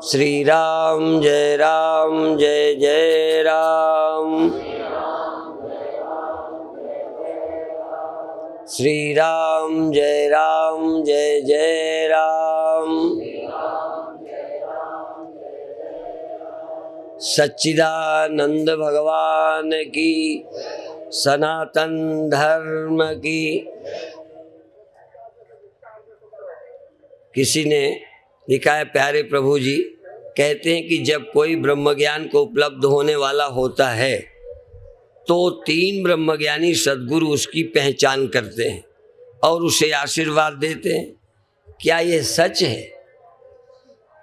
श्री राम जय जय राम। श्री राम जय जय राम। सच्चिदानंद भगवान की, सनातन धर्म की। किसी ने लिखा है, प्यारे प्रभु जी कहते हैं कि जब कोई ब्रह्मज्ञान को उपलब्ध होने वाला होता है तो 3 ब्रह्मज्ञानी सद्गुरु उसकी पहचान करते हैं और उसे आशीर्वाद देते हैं। क्या ये सच है?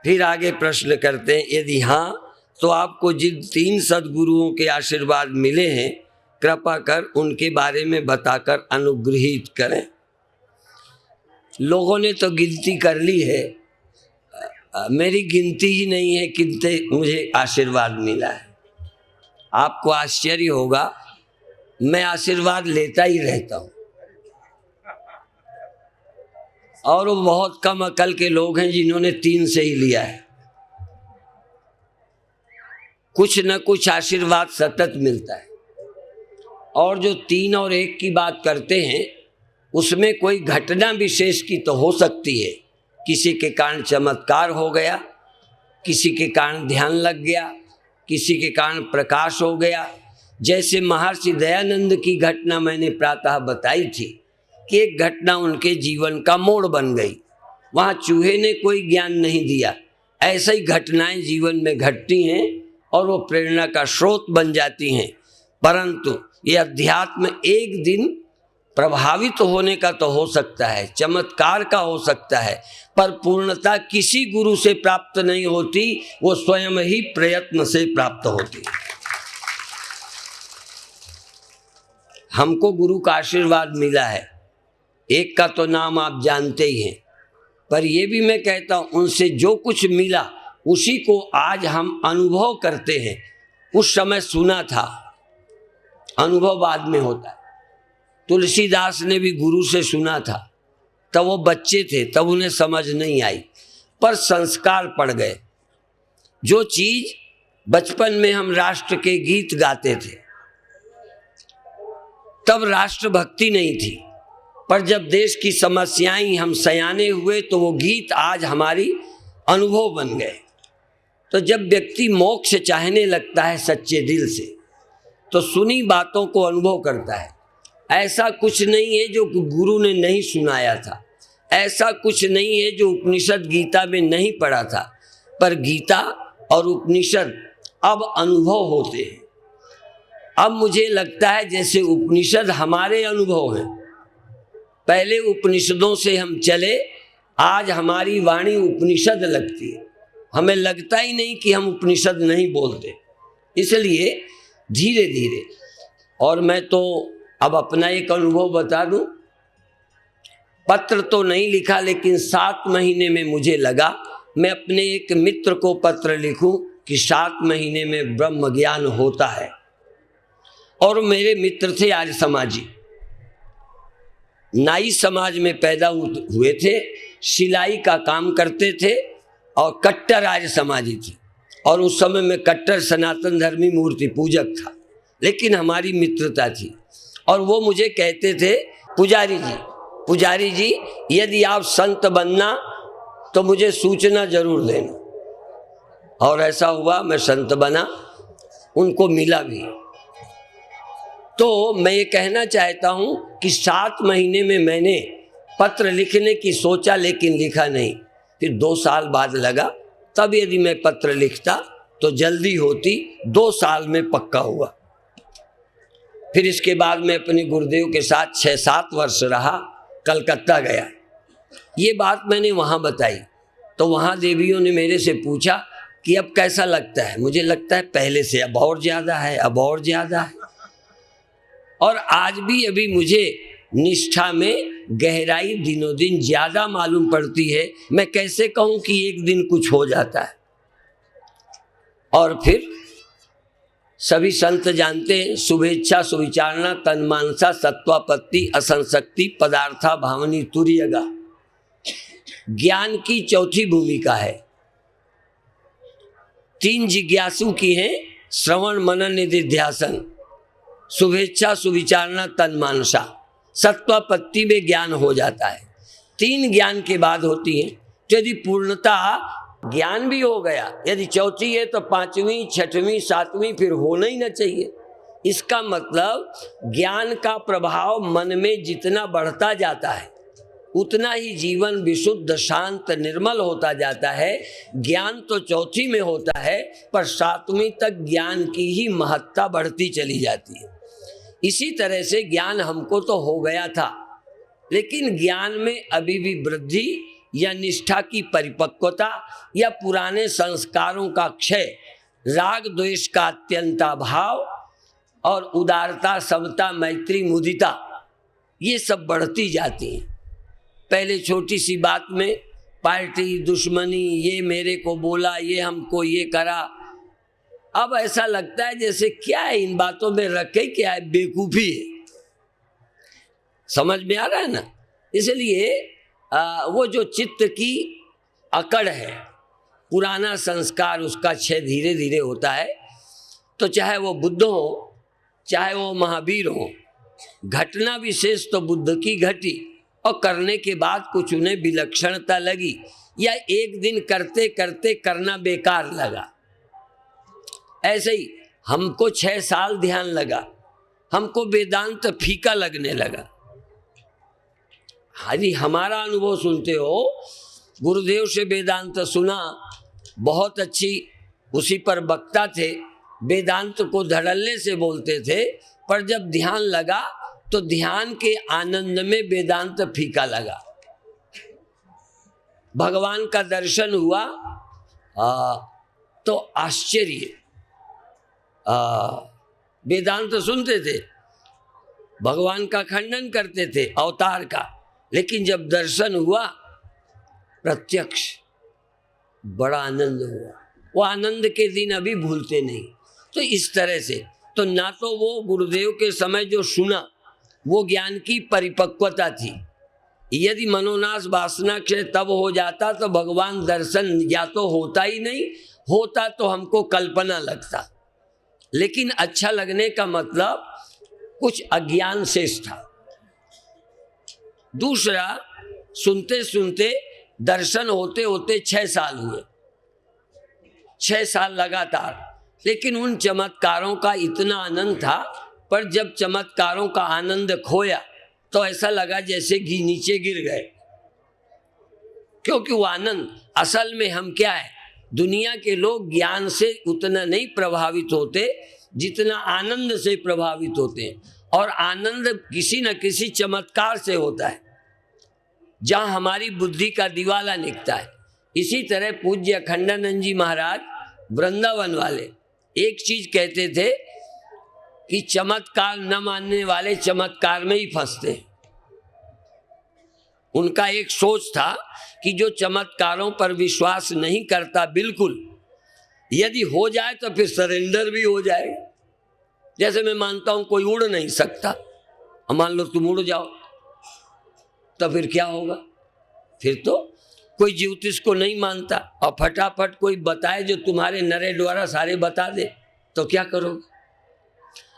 फिर आगे प्रश्न करते हैं, यदि हाँ तो आपको जिन 3 सद्गुरुओं के आशीर्वाद मिले हैं कृपा कर उनके बारे में बताकर अनुग्रहित करें। लोगों ने तो गिनती कर ली है, मेरी गिनती ही नहीं है कितने मुझे आशीर्वाद मिला है। आपको आश्चर्य होगा, मैं आशीर्वाद लेता ही रहता हूँ और वो बहुत कम अकल के लोग हैं जिन्होंने 3 से ही लिया है। कुछ न कुछ आशीर्वाद सतत मिलता है और जो 3 और 1 की बात करते हैं उसमें कोई घटना विशेष की तो हो सकती है। किसी के कारण चमत्कार हो गया, किसी के कारण ध्यान लग गया, किसी के कारण प्रकाश हो गया। जैसे महर्षि दयानंद की घटना मैंने प्रातः बताई थी कि एक घटना उनके जीवन का मोड़ बन गई। वहाँ चूहे ने कोई ज्ञान नहीं दिया। ऐसे ही घटनाएं जीवन में घटती हैं और वो प्रेरणा का स्रोत बन जाती हैं। परंतु ये अध्यात्म एक दिन प्रभावित होने का तो हो सकता है, चमत्कार का हो सकता है, पर पूर्णता किसी गुरु से प्राप्त नहीं होती, वो स्वयं ही प्रयत्न से प्राप्त होती। हमको गुरु का आशीर्वाद मिला है, एक का तो नाम आप जानते ही हैं, पर ये भी मैं कहता हूँ उनसे जो कुछ मिला उसी को आज हम अनुभव करते हैं। उस समय सुना था, अनुभव बाद में होता है। तुलसीदास ने भी गुरु से सुना था, तब वो बच्चे थे, तब उन्हें समझ नहीं आई, पर संस्कार पड़ गए। जो चीज बचपन में हम राष्ट्र के गीत गाते थे तब राष्ट्रभक्ति नहीं थी, पर जब देश की समस्याएं हम सयाने हुए तो वो गीत आज हमारी अनुभव बन गए। तो जब व्यक्ति मोक्ष चाहने लगता है सच्चे दिल से तो सुनी बातों को अनुभव करता है। ऐसा कुछ नहीं है जो गुरु ने नहीं सुनाया था, ऐसा कुछ नहीं है जो उपनिषद गीता में नहीं पढ़ा था, पर गीता और उपनिषद अब अनुभव होते हैं। अब मुझे लगता है जैसे उपनिषद हमारे अनुभव हैं। पहले उपनिषदों से हम चले, आज हमारी वाणी उपनिषद लगती है। हमें लगता ही नहीं कि हम उपनिषद नहीं बोलते। इसलिए धीरे धीरे, और मैं तो अब अपना एक अनुभव बता दूं, पत्र तो नहीं लिखा लेकिन 7 महीने में मुझे लगा मैं अपने एक मित्र को पत्र लिखूं कि 7 महीने में ब्रह्म ज्ञान होता है। और मेरे मित्र थे आर्य समाजी, नाई समाज में पैदा हुए थे, सिलाई का काम करते थे और कट्टर आर्य समाजी थे। और उस समय में कट्टर सनातन धर्मी मूर्ति पूजक था, लेकिन हमारी मित्रता थी। और वो मुझे कहते थे, पुजारी जी यदि आप संत बनना तो मुझे सूचना जरूर देना। और ऐसा हुआ, मैं संत बना, उनको मिला भी। तो मैं ये कहना चाहता हूँ कि 7 महीने में मैंने पत्र लिखने की सोचा लेकिन लिखा नहीं। फिर 2 साल बाद लगा, तब यदि मैं पत्र लिखता तो जल्दी होती। 2 साल में पक्का हुआ। फिर इसके बाद मैं अपने गुरुदेव के साथ 6-7 वर्ष रहा, कलकत्ता गया। ये बात मैंने वहाँ बताई तो वहाँ देवियों ने मेरे से पूछा कि अब कैसा लगता है। मुझे लगता है पहले से अब और ज़्यादा है, अब और ज़्यादा है। और आज भी अभी मुझे निष्ठा में गहराई दिनों दिन ज़्यादा मालूम पड़ती है। मैं कैसे कहूँ कि एक दिन कुछ हो जाता है। और फिर सभी संत जानते हैं, शुभेच्छा सुविचारणा तन्मानसा सत्वापत्ति असंशक्ति पदार्था भावनी तुर्यगा। ज्ञान की चौथी भूमिका है। 3 जिज्ञासु की हैं, श्रवण मनन निधिध्यासन, शुभेच्छा सुविचारणा तन्मानसा। सत्वापत्ति में ज्ञान हो जाता है। 3 ज्ञान के बाद होती है। तो यदि पूर्णता ज्ञान भी हो गया, यदि चौथी है तो 5वीं 6वीं 7वीं फिर होना ही ना चाहिए। इसका मतलब ज्ञान का प्रभाव मन में जितना बढ़ता जाता है उतना ही जीवन विशुद्ध शांत निर्मल होता जाता है। ज्ञान तो चौथी में होता है, पर 7वीं तक ज्ञान की ही महत्ता बढ़ती चली जाती है। इसी तरह से ज्ञान हमको तो हो गया था, लेकिन ज्ञान में अभी भी वृद्धि या निष्ठा की परिपक्वता या पुराने संस्कारों का क्षय, राग द्वेष का अत्यंताभाव और उदारता समता मैत्री मुदिता, ये सब बढ़ती जाती हैं। पहले छोटी सी बात में पार्टी दुश्मनी, ये मेरे को बोला, ये हमको ये करा, अब ऐसा लगता है जैसे क्या है इन बातों में रखे, क्या है, बेवकूफ़ी है। समझ में आ रहा है ना। इसलिए वो जो चित्त की अकड़ है, पुराना संस्कार, उसका क्षय धीरे धीरे होता है। तो चाहे वो बुद्ध हो चाहे वो महावीर हो, घटना विशेष तो बुद्ध की घटी और करने के बाद कुछ उन्हें विलक्षणता लगी, या एक दिन करते करते करना बेकार लगा। ऐसे ही हमको 6 साल ध्यान लगा, हमको वेदांत फीका लगने लगा। यदि हमारा अनुभव सुनते हो, गुरुदेव से वेदांत सुना, बहुत अच्छी, उसी पर वक्ता थे, वेदांत को धड़ल्ले से बोलते थे, पर जब ध्यान लगा तो ध्यान के आनंद में वेदांत फीका लगा। भगवान का दर्शन हुआ तो आश्चर्य, वेदांत सुनते थे, भगवान का खंडन करते थे अवतार का, लेकिन जब दर्शन हुआ प्रत्यक्ष, बड़ा आनंद हुआ। वो आनंद के दिन अभी भूलते नहीं। तो इस तरह से तो ना तो वो गुरुदेव के समय जो सुना वो ज्ञान की परिपक्वता थी। यदि मनोनाश वासना क्षय तब हो जाता तो भगवान दर्शन या तो होता ही नहीं, होता तो हमको कल्पना लगता। लेकिन अच्छा लगने का मतलब कुछ अज्ञान शेष था। दूसरा, सुनते सुनते दर्शन होते होते 6 साल हुए, 6 साल लगातार। लेकिन उन चमत्कारों का इतना आनंद था, पर जब चमत्कारों का आनंद खोया तो ऐसा लगा जैसे घी नीचे गिर गए। क्योंकि वो आनंद, असल में हम क्या है, दुनिया के लोग ज्ञान से उतना नहीं प्रभावित होते जितना आनंद से प्रभावित होते हैं। और आनंद किसी न किसी चमत्कार से होता है, जहाँ हमारी बुद्धि का दिवाला निकलता है। इसी तरह पूज्य अखंडानंद जी महाराज वृंदावन वाले एक चीज कहते थे कि चमत्कार न मानने वाले चमत्कार में ही फंसते हैं। उनका एक सोच था कि जो चमत्कारों पर विश्वास नहीं करता, बिल्कुल, यदि हो जाए तो फिर सरेंडर भी हो जाएगा। जैसे मैं मानता हूं कोई उड़ नहीं सकता, मान लो तुम उड़ जाओ, तो फिर क्या होगा? फिर तो कोई ज्योतिष को नहीं मानता और फटाफट कोई बताए जो तुम्हारे नरे द्वारा सारे बता दे, तो क्या करोगे?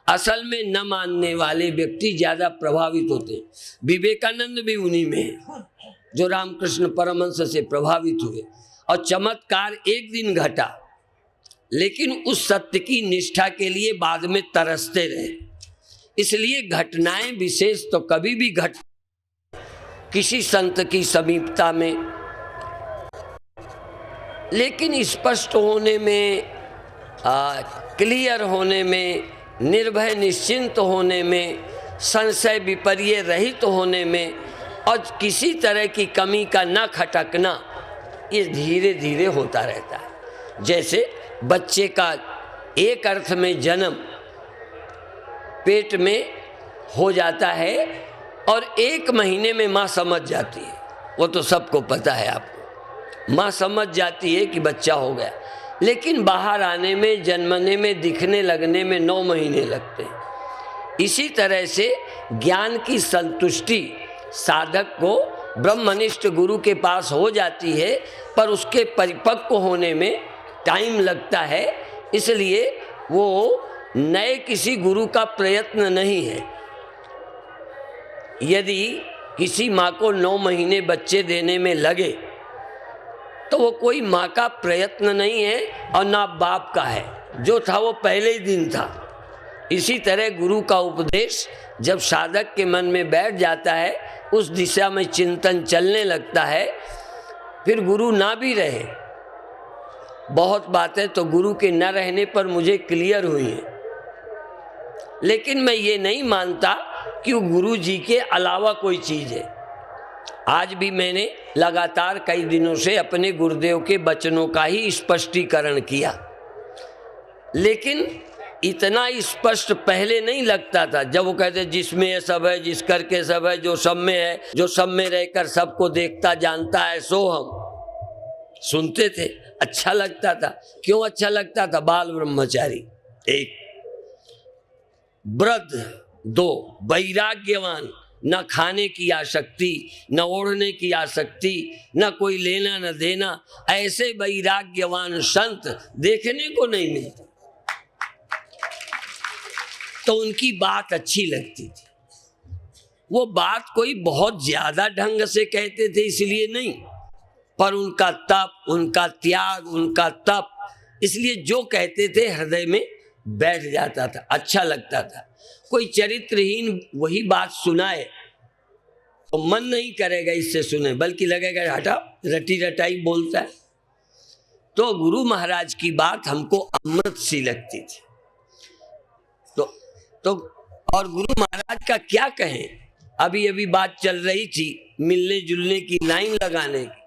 असल में न मानने वाले व्यक्ति ज्यादा प्रभावित होते हैं। विवेकानंद भी उन्हीं में है, जो रामकृष्ण परमहंस से प्रभावित हुए। और चमत्कार एक दिन घटा, लेकिन उस सत्य की निष्ठा के लिए बाद में तरसते रहे। इसलिए घटनाएं विशेष तो कभी भी घट, किसी संत की समीपता में, लेकिन स्पष्ट होने में, क्लियर होने में, निर्भय निश्चिंत होने में, संशय विपर्य रहित होने में, और किसी तरह की कमी का न खटकना, ये धीरे धीरे होता रहता है। जैसे बच्चे का एक अर्थ में जन्म पेट में हो जाता है और 1 महीने में माँ समझ जाती है, वो तो सबको पता है। आपको माँ समझ जाती है कि बच्चा हो गया, लेकिन बाहर आने में, जन्मने में, दिखने लगने में 9 महीने लगते हैं। इसी तरह से ज्ञान की संतुष्टि साधक को ब्रह्मनिष्ठ गुरु के पास हो जाती है, पर उसके परिपक्व होने में टाइम लगता है, इसलिए वो नए किसी गुरु का प्रयत्न नहीं है। यदि किसी माँ को 9 महीने बच्चे देने में लगे तो वो कोई माँ का प्रयत्न नहीं है और ना बाप का है, जो था वो पहले ही दिन था। इसी तरह गुरु का उपदेश जब साधक के मन में बैठ जाता है, उस दिशा में चिंतन चलने लगता है, फिर गुरु ना भी रहे। बहुत बातें तो गुरु के न रहने पर मुझे क्लियर हुई हैं, लेकिन मैं ये नहीं मानता कि वो गुरु जी के अलावा कोई चीज़ है। आज भी मैंने लगातार कई दिनों से अपने गुरुदेव के वचनों का ही स्पष्टीकरण किया, लेकिन इतना स्पष्ट पहले नहीं लगता था। जब वो कहते जिसमें ये सब है, जिस करके सब है, जो सब में है, जो सब में रहकर सबको देखता जानता है, सो हम सुनते थे, अच्छा लगता था। क्यों अच्छा लगता था? बाल ब्रह्मचारी 1, वृद्ध 2, वैराग्यवान, न खाने की आसक्ति, न ओढ़ने की आसक्ति, न कोई लेना न देना, ऐसे वैराग्यवान संत देखने को नहीं मिलते। तो उनकी बात अच्छी लगती थी। वो बात कोई बहुत ज्यादा ढंग से कहते थे इसलिए नहीं, पर उनका तप, उनका त्याग, उनका तप, इसलिए जो कहते थे हृदय में बैठ जाता था, अच्छा लगता था। कोई चरित्रहीन वही बात सुनाए तो मन नहीं करेगा इससे सुने, बल्कि लगेगा हटा रटी रटाई बोलता है। तो गुरु महाराज की बात हमको अमृत सी लगती थी। तो और गुरु महाराज का क्या कहें, अभी अभी बात चल रही थी मिलने जुलने की, लाइन लगाने की।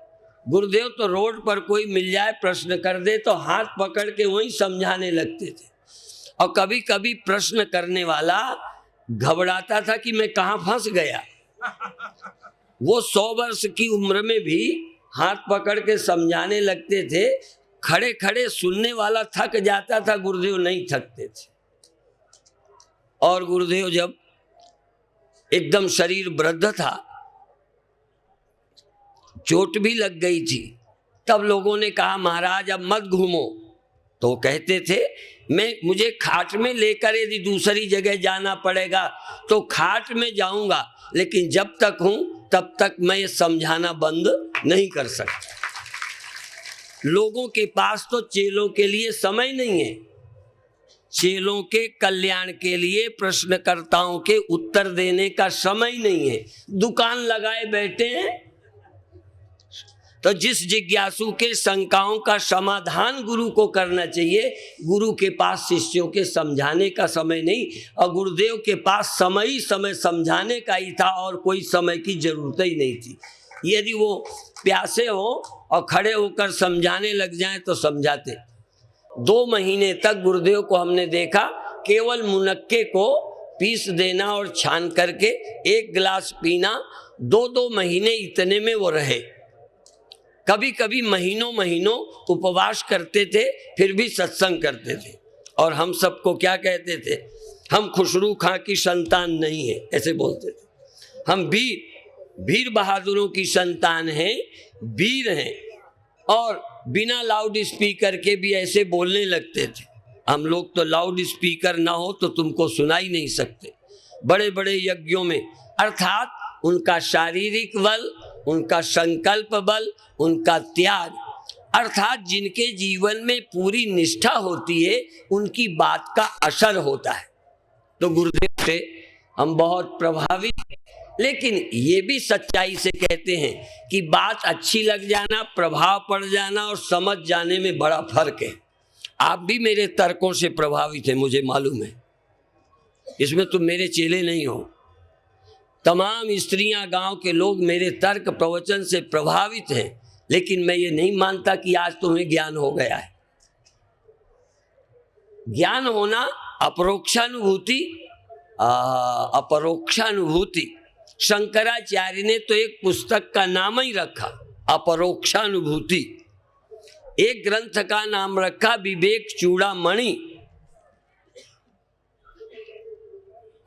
गुरुदेव तो रोड पर कोई मिल जाए प्रश्न कर दे तो हाथ पकड़ के वहीं समझाने लगते थे, और कभी कभी प्रश्न करने वाला घबराता था कि मैं कहाँ फंस गया। वो 100 वर्ष की उम्र में भी हाथ पकड़ के समझाने लगते थे। खड़े खड़े सुनने वाला थक जाता था, गुरुदेव नहीं थकते थे। और गुरुदेव जब एकदम शरीर वृद्ध था, चोट भी लग गई थी, तब लोगों ने कहा महाराज अब मत घूमो। तो वो कहते थे मुझे खाट में लेकर यदि दूसरी जगह जाना पड़ेगा तो खाट में जाऊंगा, लेकिन जब तक हूं तब तक मैं ये समझाना बंद नहीं कर सकता। लोगों के पास तो चेलों के लिए समय नहीं है, चेलों के कल्याण के लिए प्रश्नकर्ताओं के उत्तर देने का समय नहीं है। दुकान लगाए बैठे हैं, तो जिस जिज्ञासु के शंकाओं का समाधान गुरु को करना चाहिए, गुरु के पास शिष्यों के समझाने का समय नहीं, और गुरुदेव के पास समय ही समय समझाने का ही था, और कोई समय की जरूरत ही नहीं थी। यदि वो प्यासे हो और खड़े होकर समझाने लग जाएं तो समझाते। 2 महीने तक गुरुदेव को हमने देखा केवल मुनक्के को पीस देना और छान करके 1 गिलास पीना, 2-2 महीने इतने में वो रहे। कभी कभी महीनों महीनों उपवास करते थे, फिर भी सत्संग करते थे। और हम सबको क्या कहते थे? हम खुसरू खां की संतान नहीं है, ऐसे बोलते थे। हम वीर बहादुरों की संतान हैं, वीर हैं। और बिना लाउड स्पीकर के भी ऐसे बोलने लगते थे। हम लोग तो लाउड स्पीकर ना हो तो तुमको सुना ही नहीं सकते। बड़े बड़े यज्ञों में, अर्थात उनका शारीरिक बल, उनका संकल्प बल, उनका त्याग, अर्थात जिनके जीवन में पूरी निष्ठा होती है, उनकी बात का असर होता है। तो गुरुदेव से हम बहुत प्रभावित, लेकिन ये भी सच्चाई से कहते हैं कि बात अच्छी लग जाना, प्रभाव पड़ जाना और समझ जाने में बड़ा फर्क है। आप भी मेरे तर्कों से प्रभावित हैं, मुझे मालूम है, इसमें तुम मेरे चेले नहीं हो। तमाम स्त्रियां, गांव के लोग मेरे तर्क प्रवचन से प्रभावित हैं, लेकिन मैं ये नहीं मानता कि आज तुम्हें ज्ञान हो गया है। ज्ञान होना अपरोक्षानुभूति, अपरोक्षानुभूति, शंकराचार्य ने तो एक पुस्तक का नाम ही रखा अपरोक्षानुभूति। एक ग्रंथ का नाम रखा विवेक चूड़ामणि,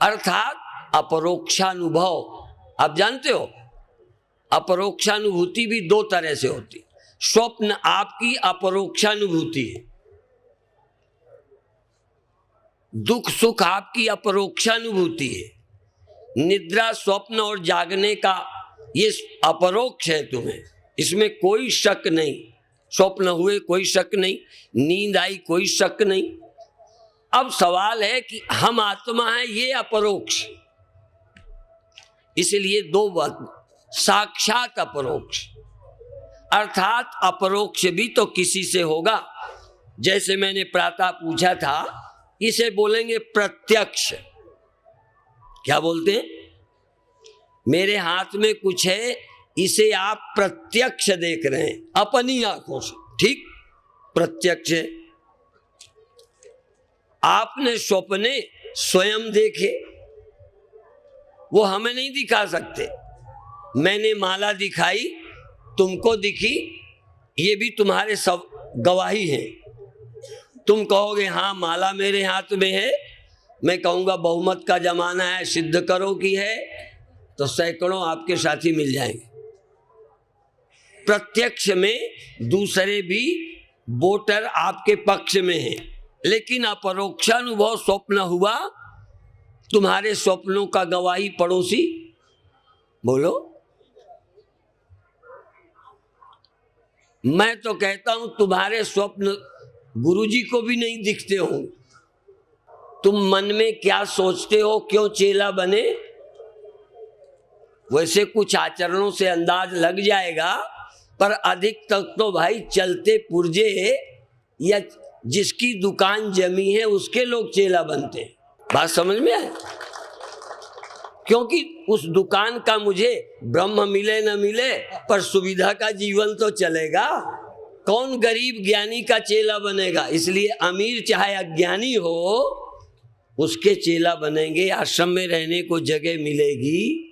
अर्थात अपरोक्षानुभव। आप जानते हो अपरोक्षानुभूति भी दो तरह से होती। स्वप्न आपकी अपरोक्षानुभूति है, दुख सुख आपकी अपरोक्षानुभूति है। निद्रा, स्वप्न और जागने का ये अपरोक्ष है तुम्हें, इसमें कोई शक नहीं। स्वप्न हुए कोई शक नहीं, नींद आई कोई शक नहीं। अब सवाल है कि हम आत्मा है, ये अपरोक्ष। इसलिए दो बात, साक्षात अपरोक्ष अर्थात अपरोक्ष भी तो किसी से होगा। जैसे मैंने प्रातः पूछा था, इसे बोलेंगे प्रत्यक्ष। क्या बोलते हैं? मेरे हाथ में कुछ है, इसे आप प्रत्यक्ष देख रहे हैं अपनी आंखों से, ठीक? प्रत्यक्ष है। आपने स्वप्ने स्वयं देखे, वो हमें नहीं दिखा सकते। मैंने माला दिखाई, तुमको दिखी, ये भी तुम्हारे सब गवाही है। तुम कहोगे हाँ माला मेरे हाथ में है, मैं कहूँगा बहुमत का जमाना है, सिद्ध करो कि है, तो सैकड़ों आपके साथी मिल जाएंगे। प्रत्यक्ष में दूसरे भी वोटर आपके पक्ष में हैं, लेकिन अपरोक्षानुभव स्वप्न हुआ, तुम्हारे स्वप्नों का गवाही पड़ोसी। बोलो। मैं तो कहता हूं तुम्हारे स्वप्न गुरुजी को भी नहीं दिखते होंगे। तुम मन में क्या सोचते हो, क्यों चेला बने, वैसे कुछ आचरणों से अंदाज लग जाएगा, पर अधिक तक तो भाई चलते पुर्जे या जिसकी दुकान जमी है उसके लोग चेला बनते हैं। बात समझ में आए? क्योंकि उस दुकान का मुझे ब्रह्म मिले न मिले, पर सुविधा का जीवन तो चलेगा। कौन गरीब ज्ञानी का चेला बनेगा? इसलिए अमीर चाहे अज्ञानी हो उसके चेला बनेंगे, आश्रम में रहने को जगह मिलेगी।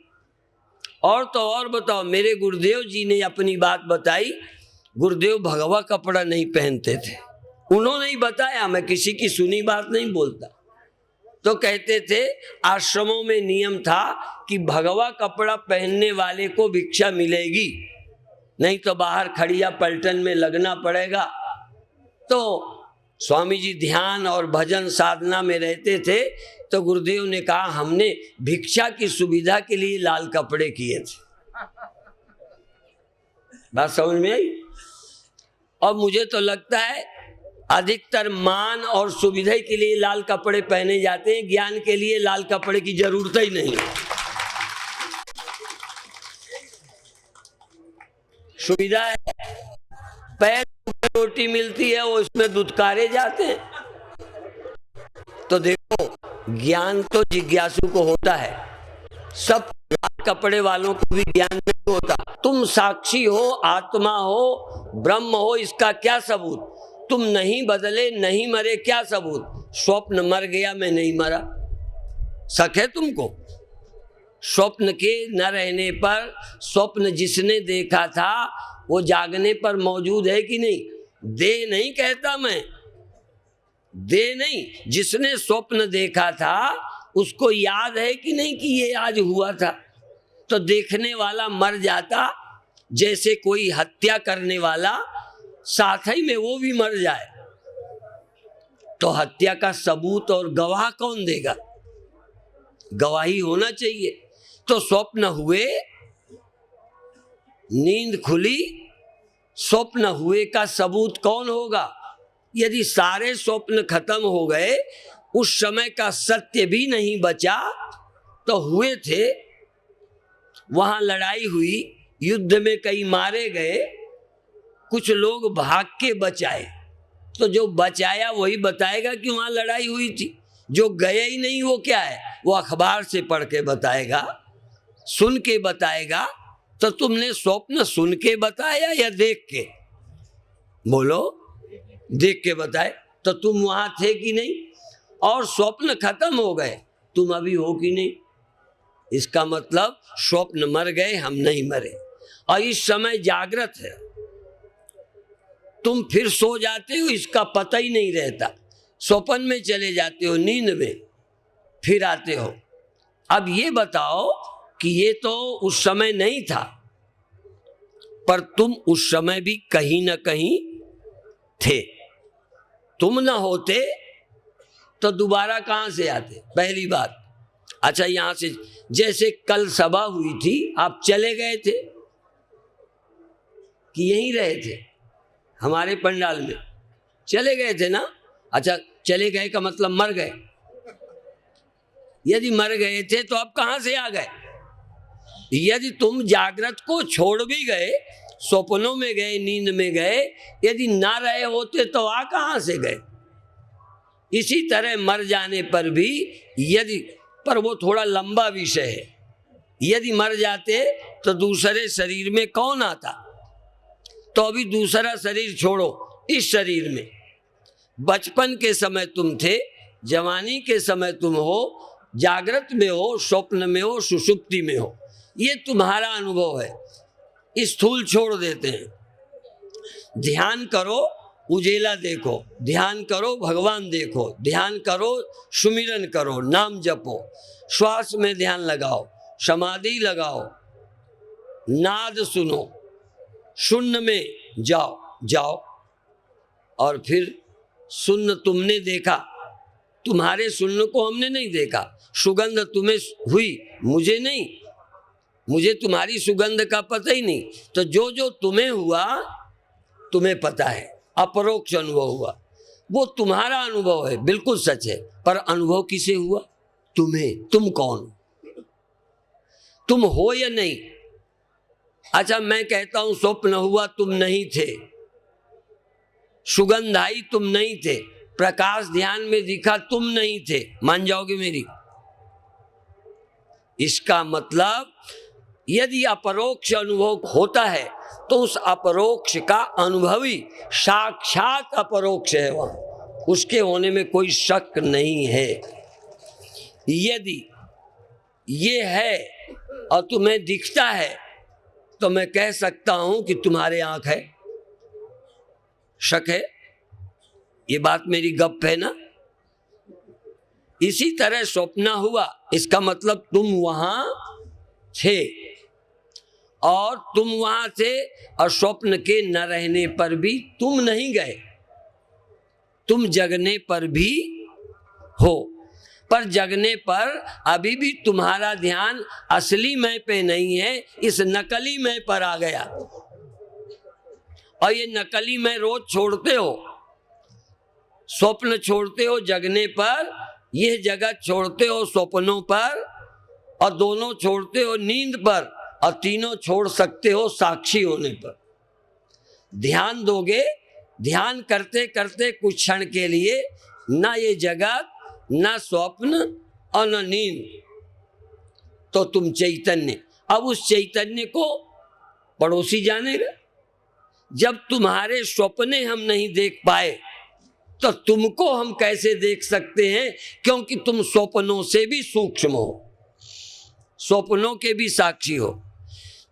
और तो और बताओ, मेरे गुरुदेव जी ने अपनी बात बताई। गुरुदेव भगवा कपड़ा नहीं पहनते थे, उन्होंने ही बताया, मैं किसी की सुनी बात नहीं बोलता। तो कहते थे आश्रमों में नियम था कि भगवा कपड़ा पहनने वाले को भिक्षा मिलेगी, नहीं तो बाहर खड़िया पलटन में लगना पड़ेगा। तो स्वामी जी ध्यान और भजन साधना में रहते थे, तो गुरुदेव ने कहा हमने भिक्षा की सुविधा के लिए लाल कपड़े किए थे। बात समझ में आई? और मुझे तो लगता है अधिकतर मान और सुविधा के लिए लाल कपड़े पहने जाते हैं, ज्ञान के लिए लाल कपड़े की जरूरत ही नहीं। सुविधा है, पैर रोटी मिलती है, वो इसमें दुत्कारे जाते हैं। तो देखो, ज्ञान तो जिज्ञासु को होता है, सब लाल कपड़े वालों को भी ज्ञान नहीं होता। तुम साक्षी हो, आत्मा हो, ब्रह्म हो, इसका क्या सबूत? तुम नहीं बदले, नहीं मरे, क्या सबूत? स्वप्न मर गया, मैं नहीं मरा, शक है तुमको? स्वप्न के न रहने पर, स्वप्न जिसने देखा था वो जागने पर मौजूद है कि नहीं? देह नहीं कहता मैं, देह नहीं, जिसने स्वप्न देखा था उसको याद है कि नहीं कि ये आज हुआ था? तो देखने वाला मर जाता, जैसे कोई हत्या करने वाला साथ ही में वो भी मर जाए, तो हत्या का सबूत और गवाह कौन देगा? गवाही होना चाहिए। तो स्वप्न हुए, नींद खुली, स्वप्न हुए का सबूत कौन होगा? यदि सारे स्वप्न खत्म हो गए, उस समय का सत्य भी नहीं बचा, तो हुए थे, वहां लड़ाई हुई, युद्ध में कई मारे गए, कुछ लोग भाग के बचाए, तो जो बचाया वही बताएगा कि वहां लड़ाई हुई थी। जो गए ही नहीं वो क्या है? वो अखबार से पढ़ के बताएगा, सुन के बताएगा। तो तुमने स्वप्न सुन के बताया या देख के? बोलो। देख के बताए, तो तुम वहां थे कि नहीं? और स्वप्न खत्म हो गए, तुम अभी हो कि नहीं? इसका मतलब स्वप्न मर गए, हम नहीं मरे, और इस समय जागृत है। तुम फिर सो जाते हो, इसका पता ही नहीं रहता। स्वप्न में चले जाते हो, नींद में, फिर आते हो। अब ये बताओ कि ये तो उस समय नहीं था, पर तुम उस समय भी कहीं ना कहीं थे। तुम ना होते तो दोबारा कहां से आते, पहली बात। अच्छा, यहां से जैसे कल सभा हुई थी, आप चले गए थे कि यहीं रहे थे? हमारे पंडाल में चले गए थे ना? अच्छा, चले गए का मतलब मर गए। यदि मर गए थे तो अब कहां से आ गए? यदि तुम जागृत को छोड़ भी गए, सपनों में गए, नींद में गए, यदि ना रहे होते तो आ कहां से गए? इसी तरह मर जाने पर भी यदि, पर वो थोड़ा लंबा विषय है, यदि मर जाते तो दूसरे शरीर में कौन आता? तो अभी दूसरा शरीर छोड़ो, इस शरीर में बचपन के समय तुम थे, जवानी के समय तुम हो, जागृत में हो, स्वप्न में हो, सुषुप्ति में हो, ये तुम्हारा अनुभव है। स्थूल छोड़ देते हैं। ध्यान करो, उजेला देखो, ध्यान करो, भगवान देखो, ध्यान करो, सुमिरन करो, नाम जपो, श्वास में ध्यान लगाओ, समाधि लगाओ, नाद सुनो, शून्य में जाओ। और फिर शून्य तुमने देखा, तुम्हारे शून्य को हमने नहीं देखा। सुगंध तुम्हें हुई, मुझे नहीं, मुझे तुम्हारी सुगंध का पता ही नहीं। तो जो जो तुम्हें हुआ तुम्हें पता है, अपरोक्ष अनुभव हुआ, वो तुम्हारा अनुभव है, बिल्कुल सच है। पर अनुभव किसे हुआ? तुम्हें। तुम कौन? तुम हो या नहीं? अच्छा, मैं कहता हूं स्वप्न हुआ, तुम नहीं थे। सुगंध आई, तुम नहीं थे। प्रकाश ध्यान में दिखा, तुम नहीं थे। मान जाओगे मेरी? इसका मतलब यदि अपरोक्ष अनुभव होता है तो उस अपरोक्ष का अनुभवी साक्षात अपरोक्ष है, वहां उसके होने में कोई शक नहीं है। यदि ये है और तुम्हें दिखता है तो मैं कह सकता हूं कि तुम्हारे आंख है। शक है? ये बात मेरी गप है ना? इसी तरह स्वप्न हुआ, इसका मतलब तुम वहां थे, और तुम वहां थे, और स्वप्न के न रहने पर भी तुम नहीं गए, तुम जगने पर भी हो। पर जगने पर अभी भी तुम्हारा ध्यान असली मैं पे नहीं है, इस नकली मैं पर आ गया। और ये नकली मैं रोज छोड़ते हो, स्वप्न छोड़ते हो जगने पर, यह जगत छोड़ते हो स्वप्नों पर, और दोनों छोड़ते हो नींद पर, और तीनों छोड़ सकते हो साक्षी होने पर। ध्यान दोगे, ध्यान करते करते कुछ क्षण के लिए ना ये जगत, ना स्वप्न और न नींद, तो तुम चैतन्य। अब उस चैतन्य को पड़ोसी जानेगा। जब तुम्हारे स्वप्ने हम नहीं देख पाए तो तुमको हम कैसे देख सकते हैं? क्योंकि तुम स्वप्नों से भी सूक्ष्म हो, स्वप्नों के भी साक्षी हो।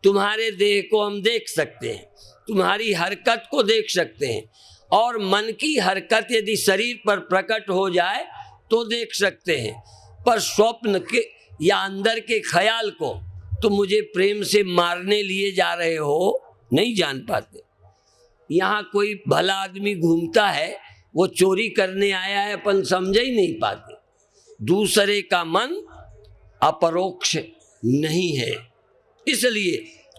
तुम्हारे देह को हम देख सकते हैं, तुम्हारी हरकत को देख सकते हैं, और मन की हरकत यदि शरीर पर प्रकट हो जाए तो देख सकते हैं। पर स्वप्न के या अंदर के ख्याल को तुम मुझे प्रेम से मारने लिए जा रहे हो, नहीं जान पाते। यहाँ कोई भला आदमी घूमता है, वो चोरी करने आया है, अपन समझ ही नहीं पाते। दूसरे का मन अपरोक्ष नहीं है, इसलिए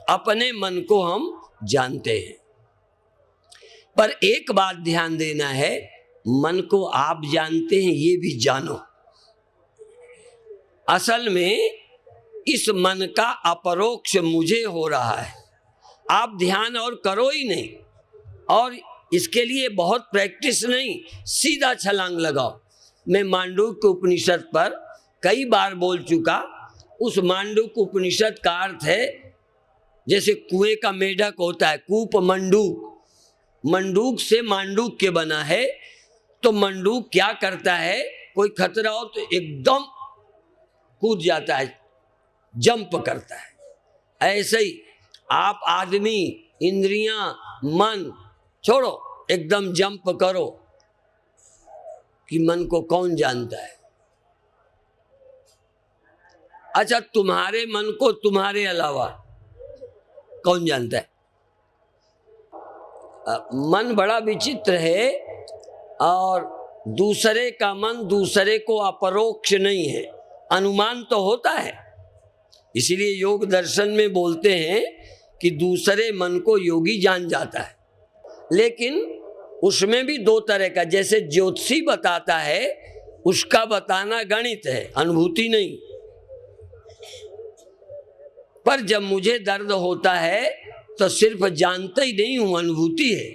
अपने मन को हम जानते हैं। पर एक बात ध्यान देना है, मन को आप जानते हैं ये भी जानो। असल में इस मन का अपरोक्ष मुझे हो रहा है। आप ध्यान और करो ही नहीं, और इसके लिए बहुत प्रैक्टिस नहीं, सीधा छलांग लगाओ। मैं मांडूक्य उपनिषद पर कई बार बोल चुका। उस मांडूक्य उपनिषद का अर्थ है, जैसे कुएं का मेढक होता है, कूप मंडूक, मंडूक से मांडूक के बना है। तो मंडूक क्या करता है, कोई खतरा हो तो एकदम कूद जाता है, जंप करता है। ऐसे ही आप आदमी, इंद्रियां, मन छोड़ो, एकदम जंप करो कि मन को कौन जानता है। अच्छा, तुम्हारे मन को तुम्हारे अलावा कौन जानता है? मन बड़ा विचित्र है और दूसरे का मन दूसरे को अपरोक्ष नहीं है, अनुमान तो होता है। इसीलिए योग दर्शन में बोलते हैं कि दूसरे मन को योगी जान जाता है। लेकिन उसमें भी दो तरह का, जैसे ज्योतिषी बताता है उसका बताना गणित है, अनुभूति नहीं। पर जब मुझे दर्द होता है तो सिर्फ जानता ही नहीं हूं, अनुभूति है,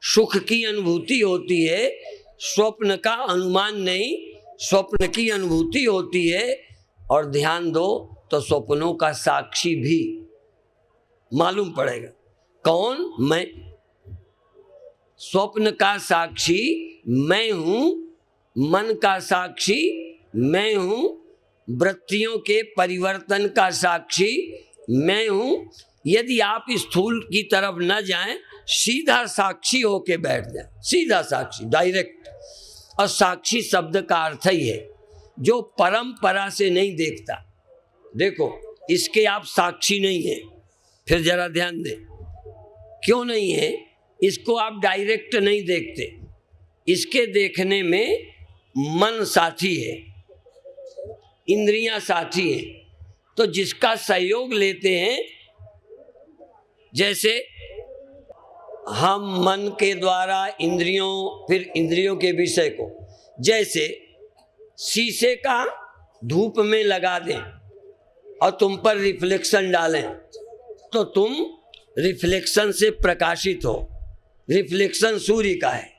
सुख की अनुभूति होती है, स्वप्न का अनुमान नहीं, स्वप्न की अनुभूति होती है। और ध्यान दो तो स्वप्नों का साक्षी भी मालूम पड़ेगा। कौन? मैं। स्वप्न का साक्षी मैं हूं, मन का साक्षी मैं हूं, वृत्तियों के परिवर्तन का साक्षी मैं हूं। यदि आप स्थूल की तरफ न जाएं, सीधा साक्षी होके बैठ जाए, सीधा साक्षी, डायरेक्ट। और साक्षी शब्द का अर्थ ही है जो परंपरा से नहीं देखता। देखो, इसके आप साक्षी नहीं है, फिर जरा ध्यान दें क्यों नहीं है। इसको आप डायरेक्ट नहीं देखते, इसके देखने में मन साथी है, इंद्रियां साथी हैं। तो जिसका सहयोग लेते हैं, जैसे हम मन के द्वारा इंद्रियों, फिर इंद्रियों के विषय को, जैसे शीशे का धूप में लगा दें और तुम पर रिफ्लेक्शन डालें तो तुम रिफ्लेक्शन से प्रकाशित हो। रिफ्लेक्शन सूर्य का है,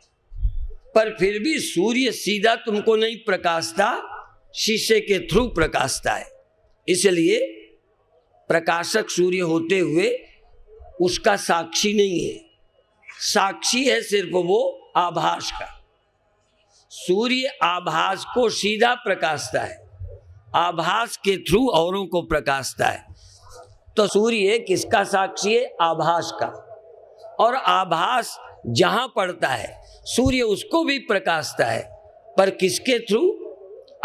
पर फिर भी सूर्य सीधा तुमको नहीं प्रकाशता, शीशे के थ्रू प्रकाशता है। इसलिए प्रकाशक सूर्य होते हुए उसका साक्षी नहीं है, साक्षी है सिर्फ वो आभास का। सूर्य आभास को सीधा प्रकाशता है, आभास के थ्रू औरों को प्रकाशता है। तो सूर्य किसका साक्षी है? आभास का। और आभास जहां पड़ता है सूर्य उसको भी प्रकाशता है, पर किसके थ्रू?